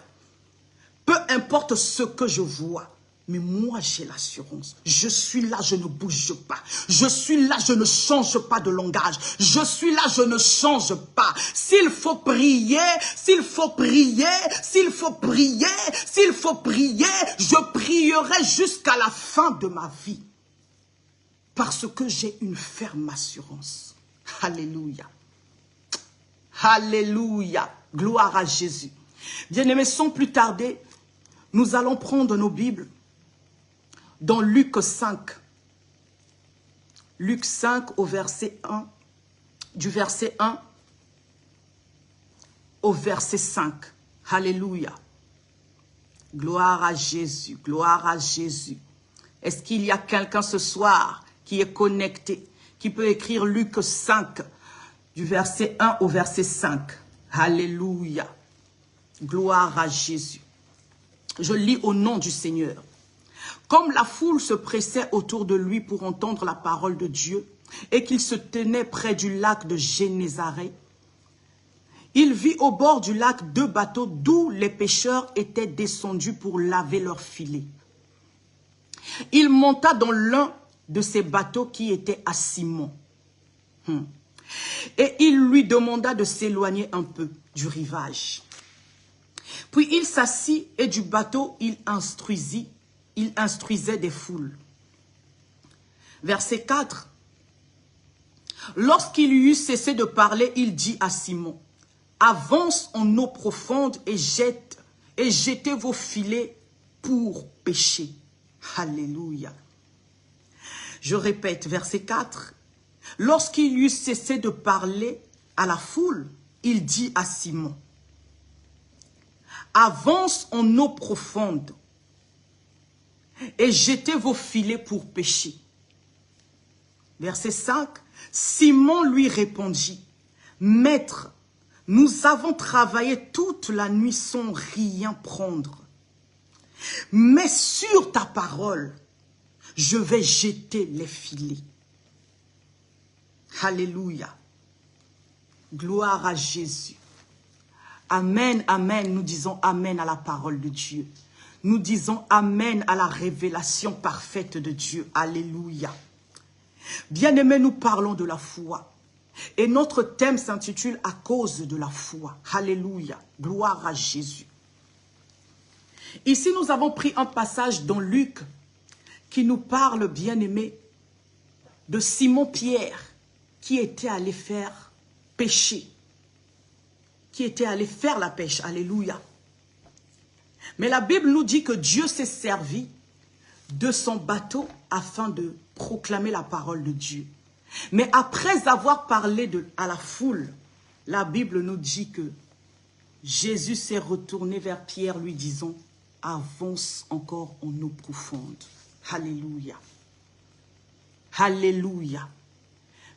Peu importe ce que je vois. Mais moi, j'ai l'assurance. Je suis là, je ne bouge pas. Je suis là, je ne change pas de langage. Je suis là, je ne change pas. S'il faut prier, s'il faut prier, s'il faut prier, s'il faut prier, je prierai jusqu'à la fin de ma vie. Parce que j'ai une ferme assurance. Alléluia. Alléluia. Gloire à Jésus. Bien-aimés, sans plus tarder, nous allons prendre nos Bibles. Dans Luc 5. Luc 5 au verset 1 du verset 1 au verset 5. Alléluia. Gloire à Jésus, gloire à Jésus. Est-ce qu'il y a quelqu'un ce soir qui est connecté, qui peut écrire Luc 5, du verset 1 au verset 5? Alléluia. Gloire à Jésus. Je lis au nom du Seigneur. Comme la foule se pressait autour de lui pour entendre la parole de Dieu, et qu'il se tenait près du lac de Génézareth, il vit au bord du lac 2 bateaux d'où les pêcheurs étaient descendus pour laver leurs filets. Il monta dans l'un de ces bateaux qui était à Simon. Et il lui demanda de s'éloigner un peu du rivage. Puis il s'assit et du bateau il instruisait des foules. Verset 4. Lorsqu'il eut cessé de parler, il dit à Simon, « Avance en eau profonde et jetez vos filets pour pêcher. » Alléluia. Je répète, verset 4. Lorsqu'il eut cessé de parler à la foule, il dit à Simon, « Avance en eau profonde et jetez vos filets pour pêcher. » Verset 5. Simon lui répondit, « Maître, nous avons travaillé toute la nuit sans rien prendre. Mais sur ta parole, je vais jeter les filets. » Alléluia. Gloire à Jésus. Amen, amen. Nous disons amen à la parole de Dieu. Nous disons amen à la révélation parfaite de Dieu. Alléluia. Bien-aimés, nous parlons de la foi. Et notre thème s'intitule « À cause de la foi ». Alléluia. Gloire à Jésus. Ici, nous avons pris un passage dans Luc qui nous parle, bien-aimés, de Simon-Pierre qui était allé faire pêcher, qui était allé faire la pêche. Alléluia. Mais la Bible nous dit que Dieu s'est servi de son bateau afin de proclamer la parole de Dieu. Mais après avoir parlé à la foule, la Bible nous dit que Jésus s'est retourné vers Pierre lui disant, « Avance encore en eau profonde. » Alléluia. Alléluia.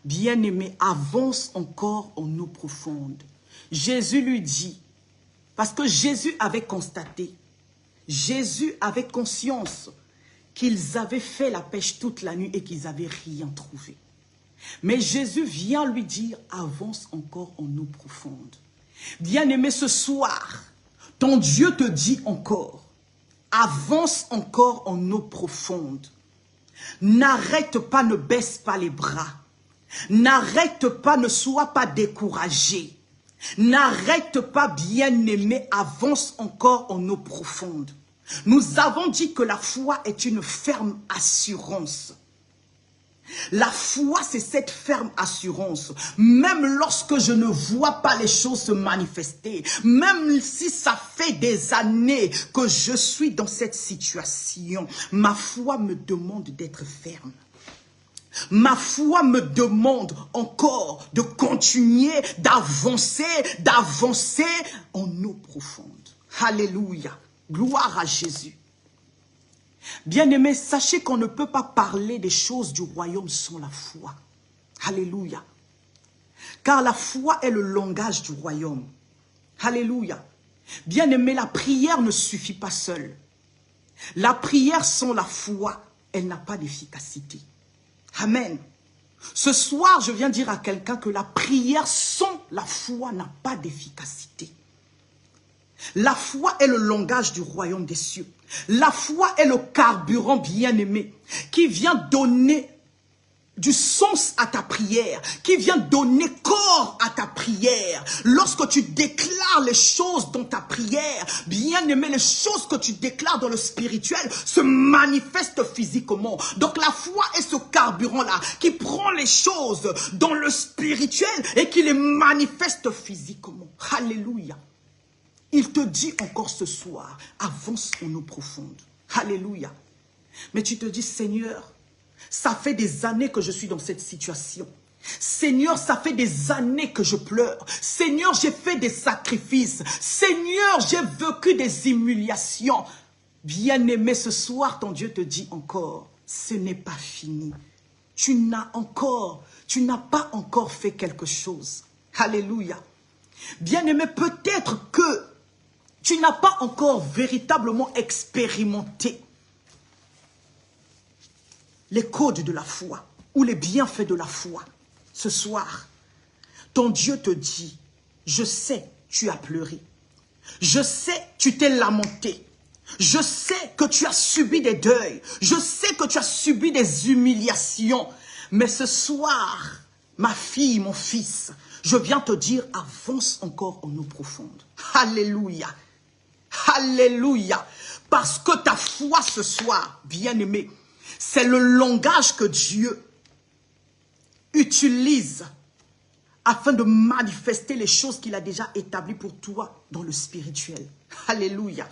Bien-aimé, avance encore en eau profonde. Jésus lui dit, parce que Jésus avait constaté, Jésus avait conscience qu'ils avaient fait la pêche toute la nuit et qu'ils n'avaient rien trouvé. Mais Jésus vient lui dire, avance encore en eau profonde. Bien-aimé, ce soir, ton Dieu te dit encore, avance encore en eau profonde. N'arrête pas, ne baisse pas les bras. N'arrête pas, ne sois pas découragé. N'arrête pas, bien-aimé, avance encore en eau profonde. Nous avons dit que la foi est une ferme assurance. La foi, c'est cette ferme assurance. Même lorsque je ne vois pas les choses se manifester, même si ça fait des années que je suis dans cette situation, ma foi me demande d'être ferme. Ma foi me demande encore de continuer, d'avancer en eau profonde. Alléluia. Gloire à Jésus. Bien-aimés, sachez qu'on ne peut pas parler des choses du royaume sans la foi. Alléluia. Car la foi est le langage du royaume. Alléluia. Bien-aimés, la prière ne suffit pas seule. La prière sans la foi, elle n'a pas d'efficacité. Amen. Ce soir, je viens dire à quelqu'un que la prière sans la foi n'a pas d'efficacité. La foi est le langage du royaume des cieux. La foi est le carburant bien-aimé qui vient donner du sens à ta prière, qui vient donner corps à ta prière. Lorsque tu déclares les choses dans ta prière, bien-aimé, les choses que tu déclares dans le spirituel se manifestent physiquement. Donc la foi est ce carburant-là qui prend les choses dans le spirituel et qui les manifeste physiquement. Alléluia. Il te dit encore ce soir, avance en eau profonde. Alléluia. Mais tu te dis, Seigneur, ça fait des années que je suis dans cette situation. Seigneur, ça fait des années que je pleure. Seigneur, j'ai fait des sacrifices. Seigneur, j'ai vécu des humiliations. Bien-aimé, ce soir, ton Dieu te dit encore, ce n'est pas fini. Tu n'as pas encore fait quelque chose. Alléluia. Bien-aimé, peut-être que tu n'as pas encore véritablement expérimenté les codes de la foi ou les bienfaits de la foi. Ce soir, ton Dieu te dit, je sais, tu as pleuré. Je sais, tu t'es lamenté. Je sais que tu as subi des deuils. Je sais que tu as subi des humiliations. Mais ce soir, ma fille, mon fils, je viens te dire, avance encore en eau profonde. Alléluia. Alléluia. Parce que ta foi ce soir, bien-aimé, c'est le langage que Dieu utilise afin de manifester les choses qu'il a déjà établies pour toi dans le spirituel. Alléluia.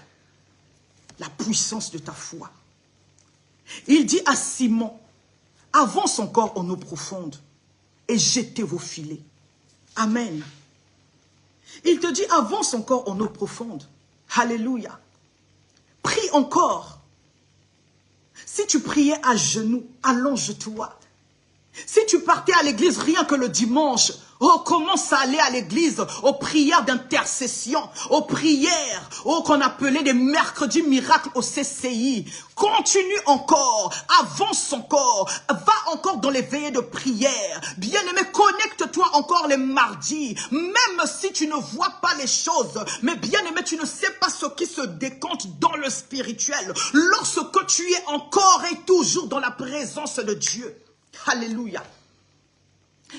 La puissance de ta foi. Il dit à Simon, avance encore en eau profonde et jetez vos filets. Amen. Il te dit, avance encore en eau profonde. Alléluia. Prie encore. Si tu priais à genoux, allonge-toi. Si tu partais à l'église rien que le dimanche, commence à aller à l'église, aux prières d'intercession, aux prières, qu'on appelait des mercredis miracles au CCI. Continue encore, avance encore, va encore dans les veillées de prière. Bien-aimé, connecte-toi encore les mardis, même si tu ne vois pas les choses. Mais bien-aimé, tu ne sais pas ce qui se décompte dans le spirituel. Lorsque tu es encore et toujours dans la présence de Dieu. Alléluia.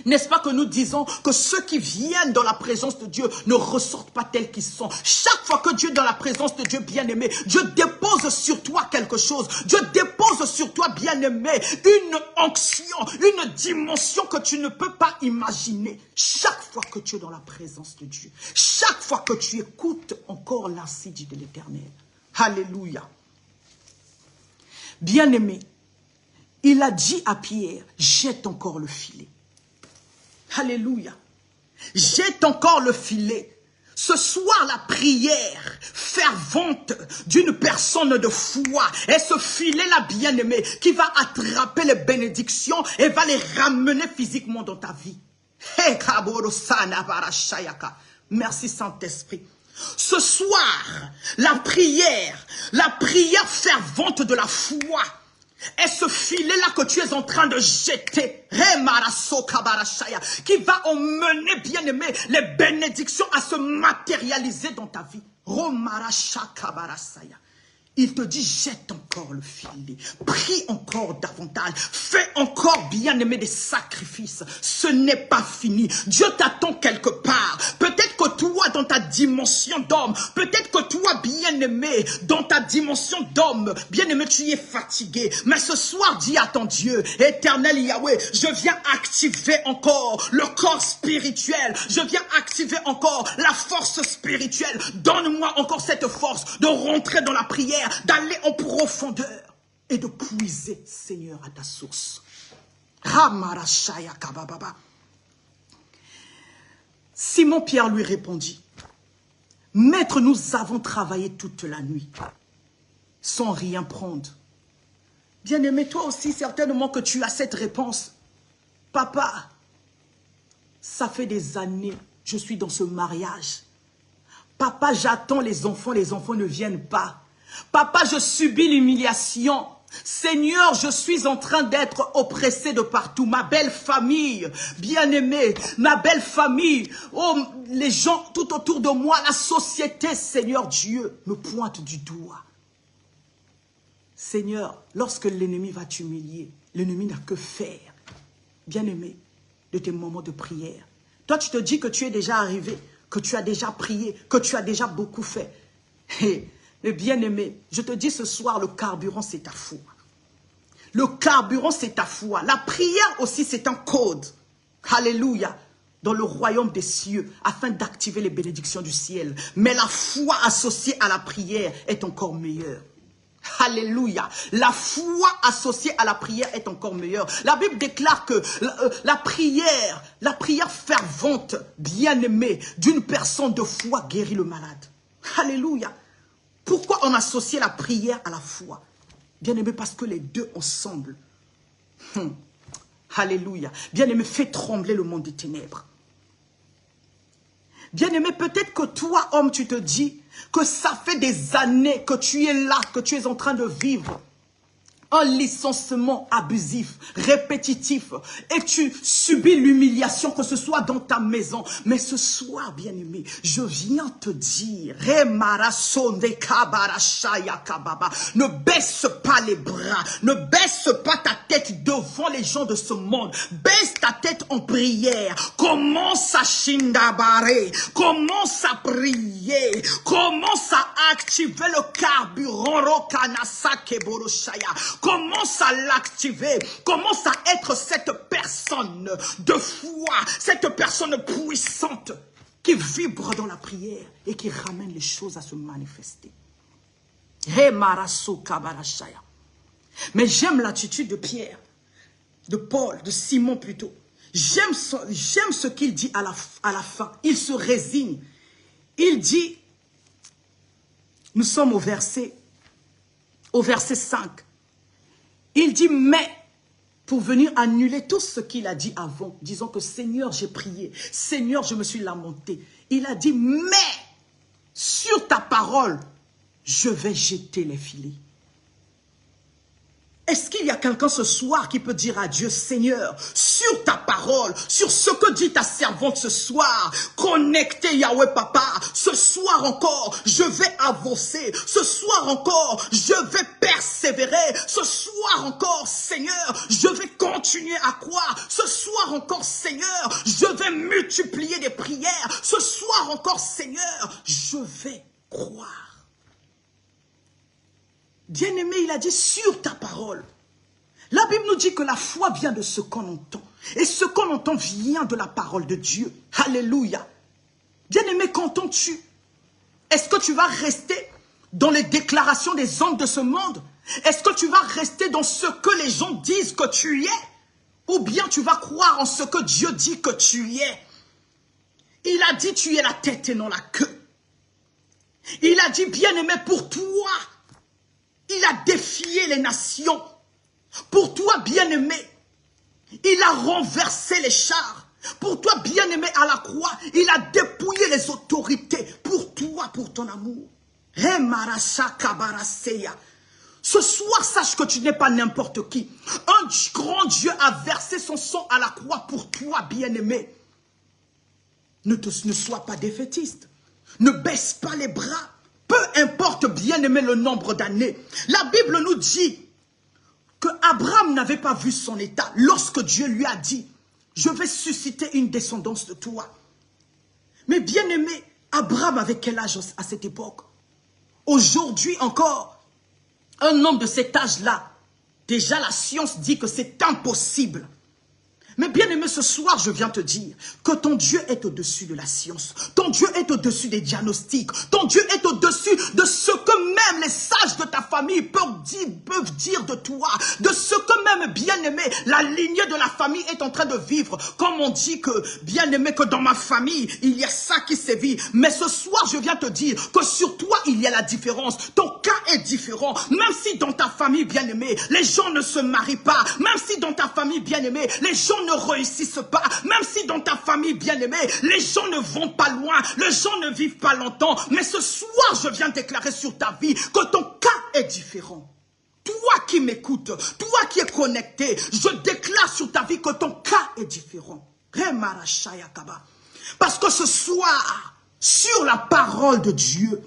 N'est-ce pas que nous disons que ceux qui viennent dans la présence de Dieu ne ressortent pas tels qu'ils sont. Chaque fois que Dieu est dans la présence de Dieu, bien-aimé, Dieu dépose sur toi quelque chose. Dieu dépose sur toi, bien-aimé, une onction, une dimension que tu ne peux pas imaginer. Chaque fois que tu es dans la présence de Dieu, chaque fois que tu écoutes encore l'ainsi dit de l'Éternel. Alléluia. Bien-aimé, il a dit à Pierre, jette encore le filet. Alléluia. Jette encore le filet. Ce soir, la prière fervente d'une personne de foi est ce filet-là, bien-aimé, qui va attraper les bénédictions et va les ramener physiquement dans ta vie. Merci Saint-Esprit. Ce soir, la prière fervente de la foi, est ce filet-là que tu es en train de jeter, qui va emmener, bien-aimé, les bénédictions à se matérialiser dans ta vie. Il te dit, jette encore le filet, prie encore davantage, fais encore, bien-aimé, des sacrifices. Ce n'est pas fini. Dieu t'attend quelque part. Peut-être que toi, dans ta dimension d'homme, peut-être que toi, bien-aimé, dans ta dimension d'homme, bien-aimé, tu es fatigué. Mais ce soir, dis à ton Dieu, Éternel Yahweh, je viens activer encore le corps spirituel. Je viens activer encore la force spirituelle. Donne-moi encore cette force de rentrer dans la prière, d'aller en profondeur et de puiser, Seigneur, à ta source. Simon-Pierre lui répondit, Maître, nous avons travaillé toute la nuit sans rien prendre. Bien-aimé, toi aussi, certainement que tu as cette réponse. Papa, ça fait des années, je suis dans ce mariage. Papa, j'attends les enfants ne viennent pas. Papa, je subis l'humiliation. Seigneur, je suis en train d'être oppressé de partout. Ma belle famille, bien-aimée, ma belle famille, oh, les gens tout autour de moi, la société, Seigneur Dieu, me pointe du doigt. Seigneur, lorsque l'ennemi va t'humilier, l'ennemi n'a que faire, bien-aimé, de tes moments de prière. Toi, tu te dis que tu es déjà arrivé, que tu as déjà prié, que tu as déjà beaucoup fait. Mais bien-aimé, je te dis ce soir, le carburant, c'est ta foi. Le carburant, c'est ta foi. La prière aussi, c'est un code. Alléluia. Dans le royaume des cieux, afin d'activer les bénédictions du ciel. Mais la foi associée à la prière est encore meilleure. Alléluia. La foi associée à la prière est encore meilleure. La Bible déclare que la prière fervente, bien-aimée, d'une personne de foi guérit le malade. Alléluia. Pourquoi on associe la prière à la foi? Bien-aimé, parce que les deux ensemble. Alléluia. Bien-aimé, fait trembler le monde des ténèbres. Bien-aimé, peut-être que toi, homme, tu te dis que ça fait des années que tu es là, que tu es en train de vivre un licenciement abusif, répétitif, et tu subis l'humiliation, que ce soit dans ta maison. Mais ce soir, bien-aimé, je viens te dire, ne baisse pas les bras, ne baisse pas ta tête devant les gens de ce monde, baisse ta tête en prière, commence à shindabare, commence à prier, commence à activer le carburant, commence à l'activer, commence à être cette personne de foi, cette personne puissante qui vibre dans la prière et qui ramène les choses à se manifester. Mais j'aime l'attitude de Pierre, de Paul, de Simon plutôt. J'aime ce qu'il dit à la fin. Il se résigne. Il dit, nous sommes au verset 5. Il dit, mais, pour venir annuler tout ce qu'il a dit avant, disons que Seigneur, j'ai prié, Seigneur, je me suis lamenté. Il a dit, mais, sur ta parole, je vais jeter les filets. Est-ce qu'il y a quelqu'un ce soir qui peut dire à Dieu, Seigneur, sur ta parole, sur ce que dit ta servante ce soir, connecté Yahweh Papa, ce soir encore, je vais avancer, ce soir encore, je vais persévérer, ce soir encore, Seigneur, je vais continuer à croire, ce soir encore, Seigneur, je vais multiplier des prières, ce soir encore, Seigneur, je vais croire. Bien-aimé, il a dit sur ta parole. La Bible nous dit que la foi vient de ce qu'on entend. Et ce qu'on entend vient de la parole de Dieu. Alléluia. Bien-aimé, qu'entends-tu? Est-ce que tu vas rester dans les déclarations des hommes de ce monde? Est-ce que tu vas rester dans ce que les gens disent que tu es? Ou bien tu vas croire en ce que Dieu dit que tu es? Il a dit tu es la tête et non la queue. Il a dit bien-aimé pour toi. Il a défié les nations. Pour toi, bien-aimé, il a renversé les chars. Pour toi, bien-aimé, à la croix, il a dépouillé les autorités. Pour toi, pour ton amour. Ce soir, sache que tu n'es pas n'importe qui. Un grand Dieu a versé son sang à la croix pour toi, bien-aimé. Ne sois pas défaitiste. Ne baisse pas les bras. Peu importe, bien-aimé, le nombre d'années. La Bible nous dit que Abraham n'avait pas vu son état lorsque Dieu lui a dit, je vais susciter une descendance de toi. Mais bien-aimé, Abraham avait quel âge à cette époque? Aujourd'hui encore, un homme de cet âge-là, déjà la science dit que c'est impossible. Mais bien aimé, ce soir, je viens te dire que ton Dieu est au-dessus de la science. Ton Dieu est au-dessus des diagnostics. Ton Dieu est au-dessus de ce que même les sages de ta famille peuvent dire de toi. De ce que même, bien aimé, la lignée de la famille est en train de vivre. Comme on dit que, bien aimé, que dans ma famille, il y a ça qui sévit. Mais ce soir, je viens te dire que sur toi, il y a la différence. Ton cas est différent. Même si dans ta famille, bien aimé, les gens ne se marient pas. Même si dans ta famille, bien aimé, les gens ne réussissent pas, même si dans ta famille bien-aimée, les gens ne vont pas loin, les gens ne vivent pas longtemps, mais ce soir, je viens déclarer sur ta vie que ton cas est différent. Toi qui m'écoutes, toi qui es connecté, je déclare sur ta vie que ton cas est différent. Parce que ce soir, sur la parole de Dieu,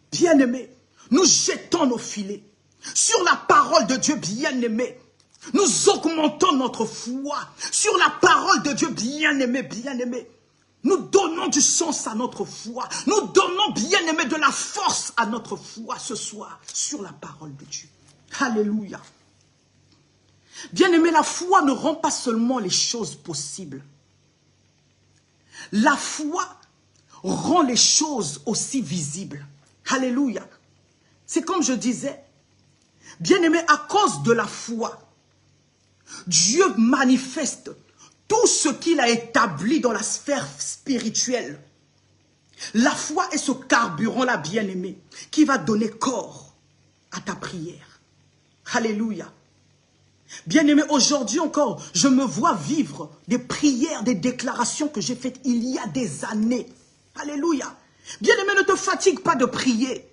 bien-aimé, nous jetons nos filets. Sur la parole de Dieu, bien-aimé, nous augmentons notre foi sur la parole de Dieu, bien-aimé, bien-aimé. Nous donnons du sens à notre foi. Nous donnons, bien-aimé, de la force à notre foi ce soir sur la parole de Dieu. Alléluia. Bien-aimé, la foi ne rend pas seulement les choses possibles. La foi rend les choses aussi visibles. Alléluia. C'est comme je disais, Bien-aimé, à cause de la foi, Dieu manifeste tout ce qu'il a établi dans la sphère spirituelle. La foi est ce carburant-là, bien-aimé, qui va donner corps à ta prière. Alléluia. Bien-aimé, aujourd'hui encore, je me vois vivre des prières, des déclarations que j'ai faites il y a des années. Alléluia. Bien-aimé, ne te fatigue pas de prier.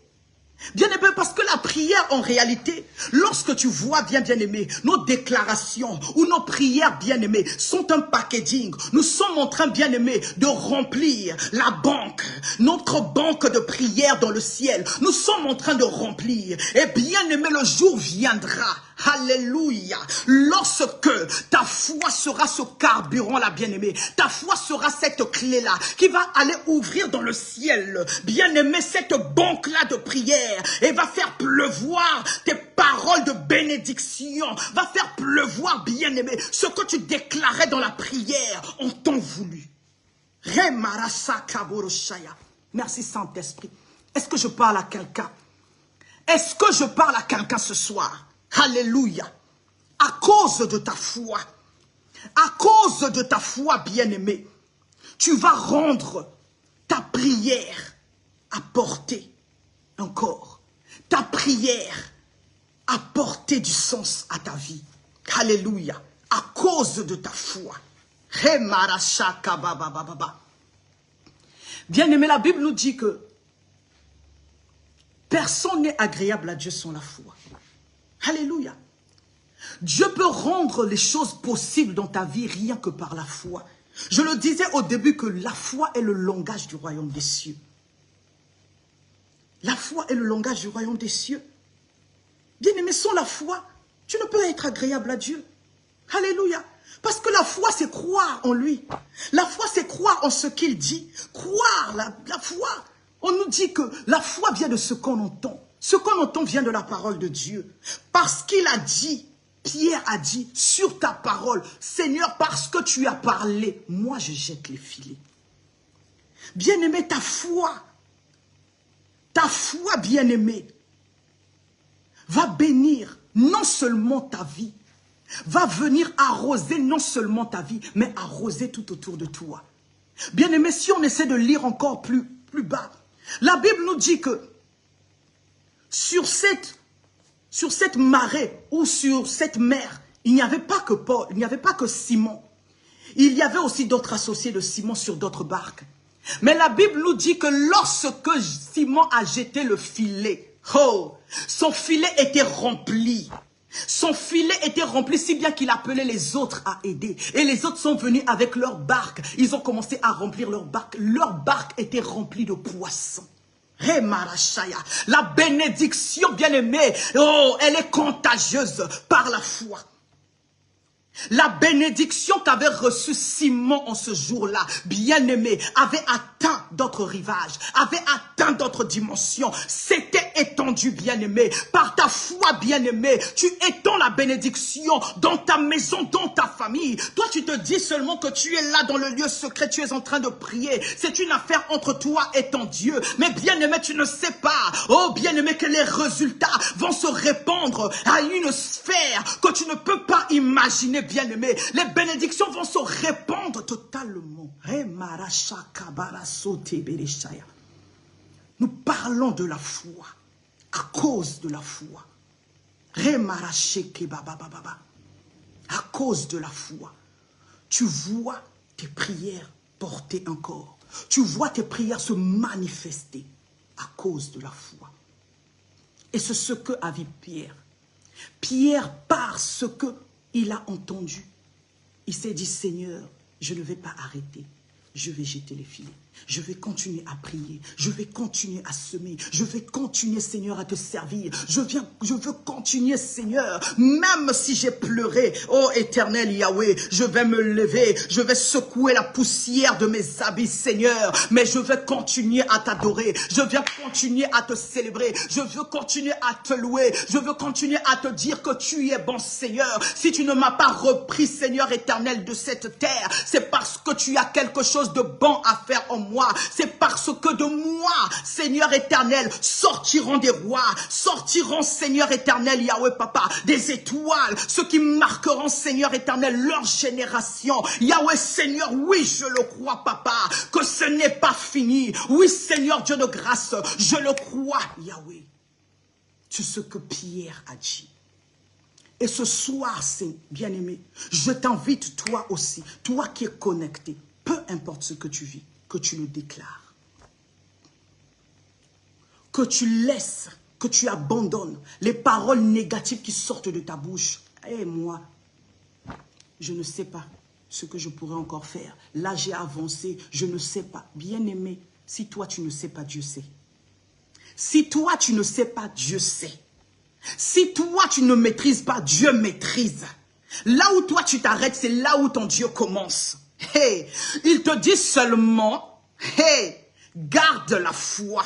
Bien-aimé, parce que la prière, en réalité, lorsque tu vois bien-aimé, nos déclarations ou nos prières, bien-aimé, sont un packaging. Nous sommes en train, bien-aimé, de remplir la banque, notre banque de prière dans le ciel. Nous sommes en train de remplir. Et bien-aimé, le jour viendra. Alléluia. Lorsque ta foi sera ce carburant-là, bien-aimé, ta foi sera cette clé-là qui va aller ouvrir dans le ciel, bien-aimé, cette banque-là de prière et va faire pleuvoir tes paroles de bénédiction, va faire pleuvoir, bien-aimé, ce que tu déclarais dans la prière en temps voulu. Merci Saint-Esprit. Est-ce que je parle à quelqu'un? Est-ce que je parle à quelqu'un ce soir? Alléluia. À cause de ta foi, bien-aimé, tu vas rendre ta prière à porter encore. Ta prière à porter du sens à ta vie. Alléluia. À cause de ta foi. Bien-aimé, la Bible nous dit que personne n'est agréable à Dieu sans la foi. Alléluia. Dieu peut rendre les choses possibles dans ta vie rien que par la foi. Je le disais au début que la foi est le langage du royaume des cieux. La foi est le langage du royaume des cieux. Bien-aimé, sans la foi, tu ne peux être agréable à Dieu. Alléluia. Parce que la foi, c'est croire en lui. La foi, c'est croire en ce qu'il dit. Croire, la foi. On nous dit que la foi vient de ce qu'on entend. Ce qu'on entend vient de la parole de Dieu. Parce qu'il a dit, Pierre a dit, sur ta parole, Seigneur, parce que tu as parlé, moi je jette les filets. Bien-aimé, ta foi, bien-aimé, va bénir non seulement ta vie, va venir arroser non seulement ta vie, mais arroser tout autour de toi. Bien-aimé, si on essaie de lire encore plus bas, la Bible nous dit que sur cette marée ou sur cette mer, il n'y avait pas que Paul, il n'y avait pas que Simon. Il y avait aussi d'autres associés de Simon sur d'autres barques. Mais la Bible nous dit que lorsque Simon a jeté le filet, son filet était rempli. Son filet était rempli si bien qu'il appelait les autres à aider. Et les autres sont venus avec leur barque. Ils ont commencé à remplir leur barque. Leur barque était remplie de poissons. La bénédiction, bien-aimée, elle est contagieuse par la foi. La bénédiction qu'avait reçue Simon en ce jour-là, bien-aimé, avait atteint d'autres rivages, avait atteint d'autres dimensions. C'était étendu, bien-aimé. Par ta foi, bien-aimé, tu étends la bénédiction dans ta maison, dans ta famille. Toi, tu te dis seulement que tu es là dans le lieu secret, tu es en train de prier. C'est une affaire entre toi et ton Dieu. Mais bien-aimé, tu ne sais pas, bien-aimé, que les résultats vont se répandre à une sphère que tu ne peux pas imaginer, bien-aimé. Les bénédictions vont se répandre totalement. Nous parlons de la foi, à cause de la foi. À cause de la foi, tu vois tes prières porter encore. Tu vois tes prières se manifester à cause de la foi. Et c'est ce que a vu Pierre. Pierre, parce qu'il a entendu, il s'est dit, Seigneur, je ne vais pas arrêter. Je vais jeter les filets. Je vais continuer à prier. Je vais continuer à semer. Je vais continuer, Seigneur, à te servir. Je veux continuer, Seigneur. Même si j'ai pleuré, oh éternel Yahweh, je vais me lever. Je vais secouer la poussière de mes habits, Seigneur. Mais je vais continuer à t'adorer. Je vais continuer à te célébrer. Je veux continuer à te louer. Je veux continuer à te dire que tu es bon, Seigneur. Si tu ne m'as pas repris, Seigneur éternel, de cette terre, c'est parce que tu as quelque chose de bon à faire en moi. C'est parce que de moi, Seigneur éternel, sortiront des rois, sortiront, Seigneur éternel, Yahweh Papa, des étoiles, ceux qui marqueront, Seigneur éternel, leur génération. Yahweh Seigneur, oui, je le crois, Papa, que ce n'est pas fini. Oui, Seigneur Dieu de grâce, je le crois, Yahweh. C'est ce que Pierre a dit. Et ce soir, c'est bien-aimé, je t'invite toi aussi, toi qui es connecté, peu importe ce que tu vis, que tu le déclares. Que tu laisses, que tu abandonnes les paroles négatives qui sortent de ta bouche. Et moi, je ne sais pas ce que je pourrais encore faire. Là, j'ai avancé, je ne sais pas. Bien-aimé, si toi, tu ne sais pas, Dieu sait. Si toi, tu ne sais pas, Dieu sait. Si toi, tu ne maîtrises pas, Dieu maîtrise. Là où toi, tu t'arrêtes, c'est là où ton Dieu commence. Hey, il te dit seulement, hey, garde la foi.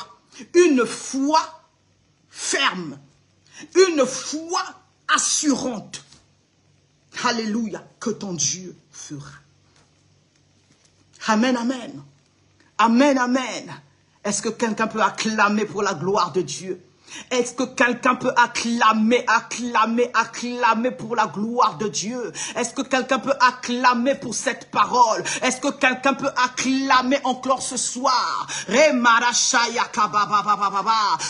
Une foi ferme. Une foi assurante. Alléluia, que ton Dieu fera. Amen, amen. Amen, amen. Est-ce que quelqu'un peut acclamer pour la gloire de Dieu? Est-ce que quelqu'un peut acclamer pour la gloire de Dieu? Est-ce que quelqu'un peut acclamer pour cette parole? Est-ce que quelqu'un peut acclamer encore ce soir?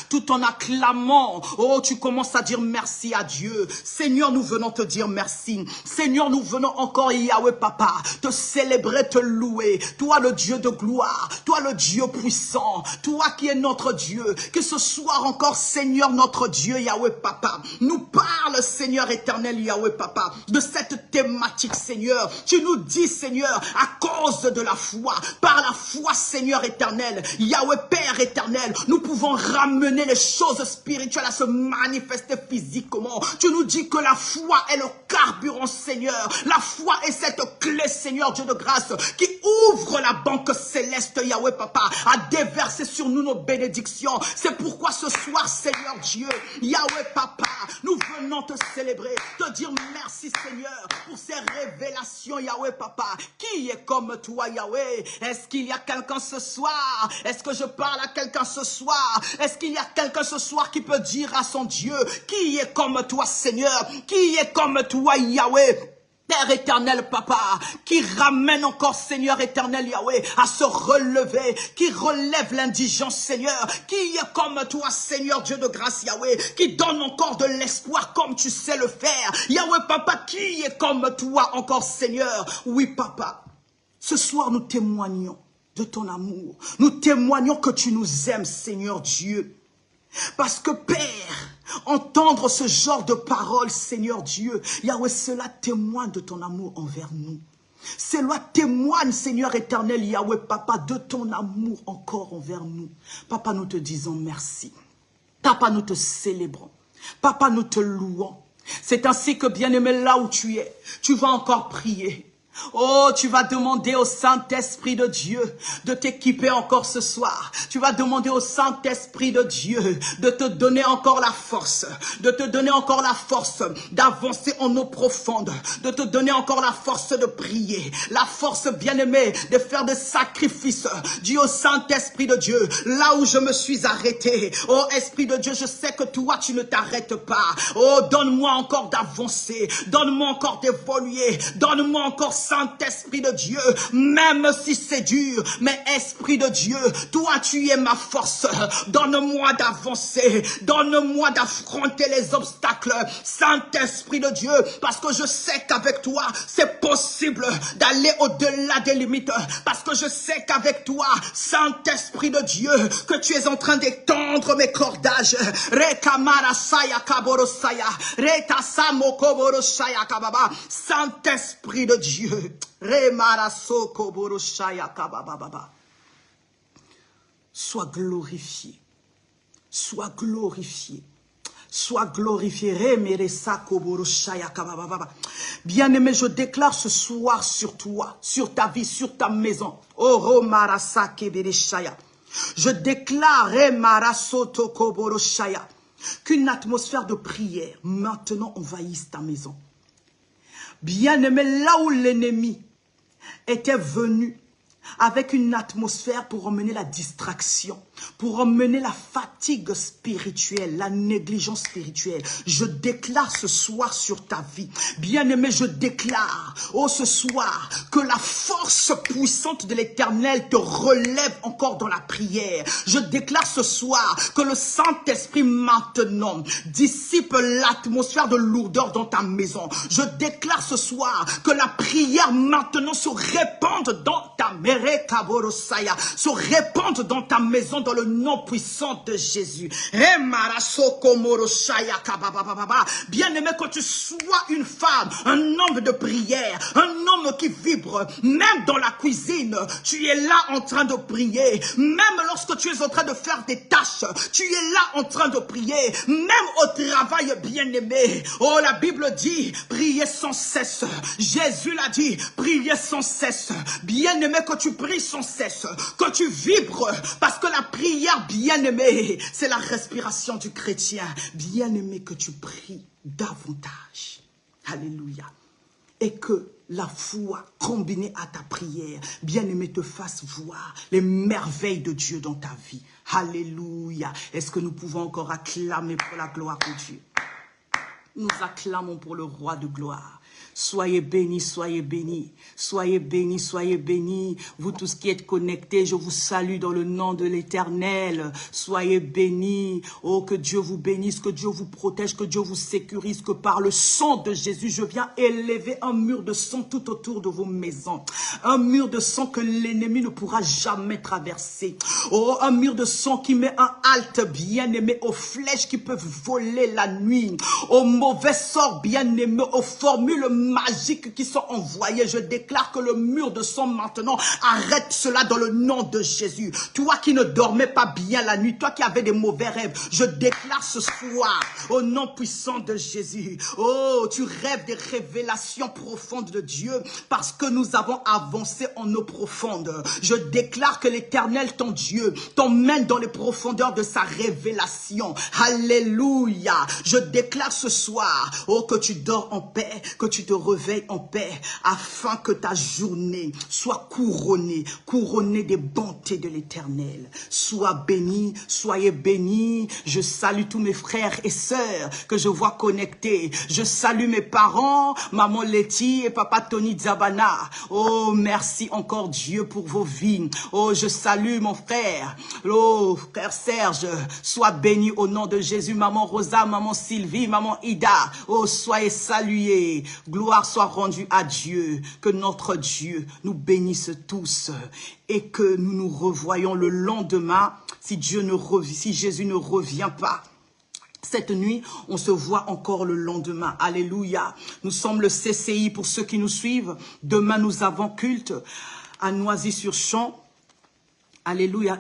Tout en acclamant, oh, tu commences à dire merci à Dieu. Seigneur, nous venons te dire merci. Seigneur, nous venons encore, Yahweh Papa, te célébrer, te louer. Toi le Dieu de gloire, toi le Dieu puissant, toi qui es notre Dieu. Que ce soir encore, Seigneur notre Dieu, Yahweh Papa, nous parle, Seigneur éternel, Yahweh Papa, de cette thématique, Seigneur. Tu nous dis, Seigneur, à cause de la foi, par la foi, Seigneur éternel, Yahweh Père éternel, nous pouvons ramener les choses spirituelles à se manifester physiquement. Tu nous dis que la foi est le carburant, Seigneur. La foi est cette clé, Seigneur Dieu de grâce, qui ouvre la banque céleste, Yahweh Papa, à déverser sur nous nos bénédictions. C'est pourquoi ce soir, Seigneur Dieu, Yahweh Papa, nous venons te célébrer, te dire merci, Seigneur, pour ces révélations, Yahweh Papa. Qui est comme toi, Yahweh? Est-ce qu'il y a quelqu'un ce soir? Est-ce que je parle à quelqu'un ce soir? Est-ce qu'il y a quelqu'un ce soir qui peut dire à son Dieu, qui est comme toi, Seigneur? Qui est comme toi, Yahweh? Père éternel, Papa, qui ramène encore, Seigneur éternel, Yahweh, à se relever, qui relève l'indigence, Seigneur, qui est comme toi, Seigneur Dieu de grâce, Yahweh, qui donne encore de l'espoir comme tu sais le faire. Yahweh, Papa, qui est comme toi encore, Seigneur? Oui, Papa, ce soir nous témoignons de ton amour. Nous témoignons que tu nous aimes, Seigneur Dieu. Parce que Père, entendre ce genre de paroles, Seigneur Dieu, Yahweh, cela témoigne de ton amour envers nous. Cela témoigne, Seigneur éternel, Yahweh, Papa, de ton amour encore envers nous. Papa, nous te disons merci. Papa, nous te célébrons. Papa, nous te louons. C'est ainsi que, bien-aimé, là où tu es, tu vas encore prier. Oh, tu vas demander au Saint-Esprit de Dieu de t'équiper encore ce soir. Tu vas demander au Saint-Esprit de Dieu de te donner encore la force, de te donner encore la force d'avancer en eau profonde, de te donner encore la force de prier, la force, bien-aimée, de faire des sacrifices. Dis au Saint-Esprit de Dieu, là où je me suis arrêté, oh Esprit de Dieu, je sais que toi, tu ne t'arrêtes pas. Oh, donne-moi encore d'avancer, donne-moi encore d'évoluer, donne-moi encore, Saint-Esprit de Dieu, même si c'est dur, mais Esprit de Dieu, toi tu es ma force, donne-moi d'avancer, donne-moi d'affronter les obstacles, Saint-Esprit de Dieu, parce que je sais qu'avec toi, c'est possible d'aller au-delà des limites, parce que je sais qu'avec toi, Saint-Esprit de Dieu, que tu es en train d'étendre mes cordages, Saint-Esprit de Dieu, sois glorifié, sois glorifié, sois glorifié. Bien-aimé, je déclare ce soir sur toi, sur ta vie, sur ta maison. Je déclare qu'une atmosphère de prière maintenant envahisse ta maison. Bien-aimé, là où l'ennemi était venu avec une atmosphère pour emmener la distraction, pour emmener la fatigue spirituelle, la négligence spirituelle. Je déclare ce soir sur ta vie, bien-aimé, je déclare, ce soir, que la force puissante de l'Éternel te relève encore dans la prière. Je déclare ce soir que le Saint-Esprit maintenant dissipe l'atmosphère de lourdeur dans ta maison. Je déclare ce soir que la prière maintenant se répande dans ta maison, se répande dans ta maison dans le nom puissant de Jésus. Bien-aimé, que tu sois une femme, un homme de prière, un homme qui vibre, même dans la cuisine, tu es là en train de prier, même lorsque tu es en train de faire des tâches, tu es là en train de prier, même au travail, bien-aimé. Oh, la Bible dit, priez sans cesse. Jésus l'a dit, priez sans cesse. Bien-aimé, que tu pries sans cesse, que tu vibres, parce que la prière, bien-aimé, c'est la respiration du chrétien. Bien-aimé, que tu pries davantage. Alléluia. Et que la foi combinée à ta prière, bien-aimé, te fasse voir les merveilles de Dieu dans ta vie. Alléluia. Est-ce que nous pouvons encore acclamer pour la gloire de Dieu? Nous acclamons pour le roi de gloire. Soyez bénis, soyez bénis, soyez bénis, soyez bénis. Vous tous qui êtes connectés, je vous salue dans le nom de l'Éternel. Soyez bénis. Oh, que Dieu vous bénisse, que Dieu vous protège, que Dieu vous sécurise, que par le sang de Jésus, je viens élever un mur de sang tout autour de vos maisons. Un mur de sang que l'ennemi ne pourra jamais traverser. Oh, un mur de sang qui met un halte, bien-aimé, aux flèches qui peuvent voler la nuit, aux mauvais sorts, bien-aimé, aux formules magiques qui sont envoyées. Je déclare que le mur de sang maintenant arrête cela dans le nom de Jésus. Toi qui ne dormais pas bien la nuit, toi qui avais des mauvais rêves, je déclare ce soir au nom puissant de Jésus. Oh, tu rêves des révélations profondes de Dieu parce que nous avons avancé en eau profonde. Je déclare que l'Éternel, ton Dieu, t'emmène dans les profondeurs de sa révélation. Alléluia. Je déclare ce soir, oh, que tu dors en paix, que tu te réveilles en paix, afin que ta journée soit couronnée des bontés de l'Éternel. Sois béni, soyez bénis. Je salue tous mes frères et sœurs que je vois connectés. Je salue mes parents, maman Letty et papa Tony Zabana. Oh, merci encore Dieu pour vos vies. Oh, je salue mon frère. Oh, frère Serge, sois béni au nom de Jésus. Maman Rosa, maman Sylvie, maman Ida. Oh, soyez salués. Gloire soit rendue à Dieu. Que notre Dieu nous bénisse tous et que nous nous revoyons le lendemain si Jésus ne revient pas. Cette nuit, on se voit encore le lendemain. Alléluia. Nous sommes le CCI pour ceux qui nous suivent. Demain, nous avons culte à Noisy-sur-Champ. Alléluia.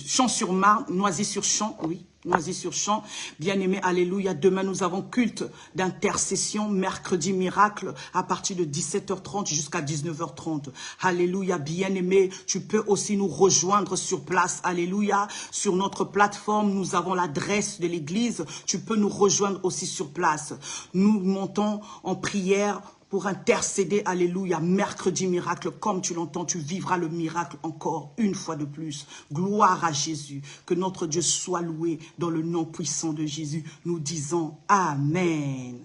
Champs-sur-Marne, Noisy-sur-Champ, oui. Noisy-sur-Champ, bien-aimé, alléluia. Demain, nous avons culte d'intercession, mercredi miracle, à partir de 17h30 jusqu'à 19h30. Alléluia, bien-aimé, tu peux aussi nous rejoindre sur place, alléluia. Sur notre plateforme, nous avons l'adresse de l'église, tu peux nous rejoindre aussi sur place. Nous montons en prière pour intercéder, alléluia, mercredi miracle, comme tu l'entends, tu vivras le miracle encore une fois de plus. Gloire à Jésus, que notre Dieu soit loué dans le nom puissant de Jésus. Nous disons Amen.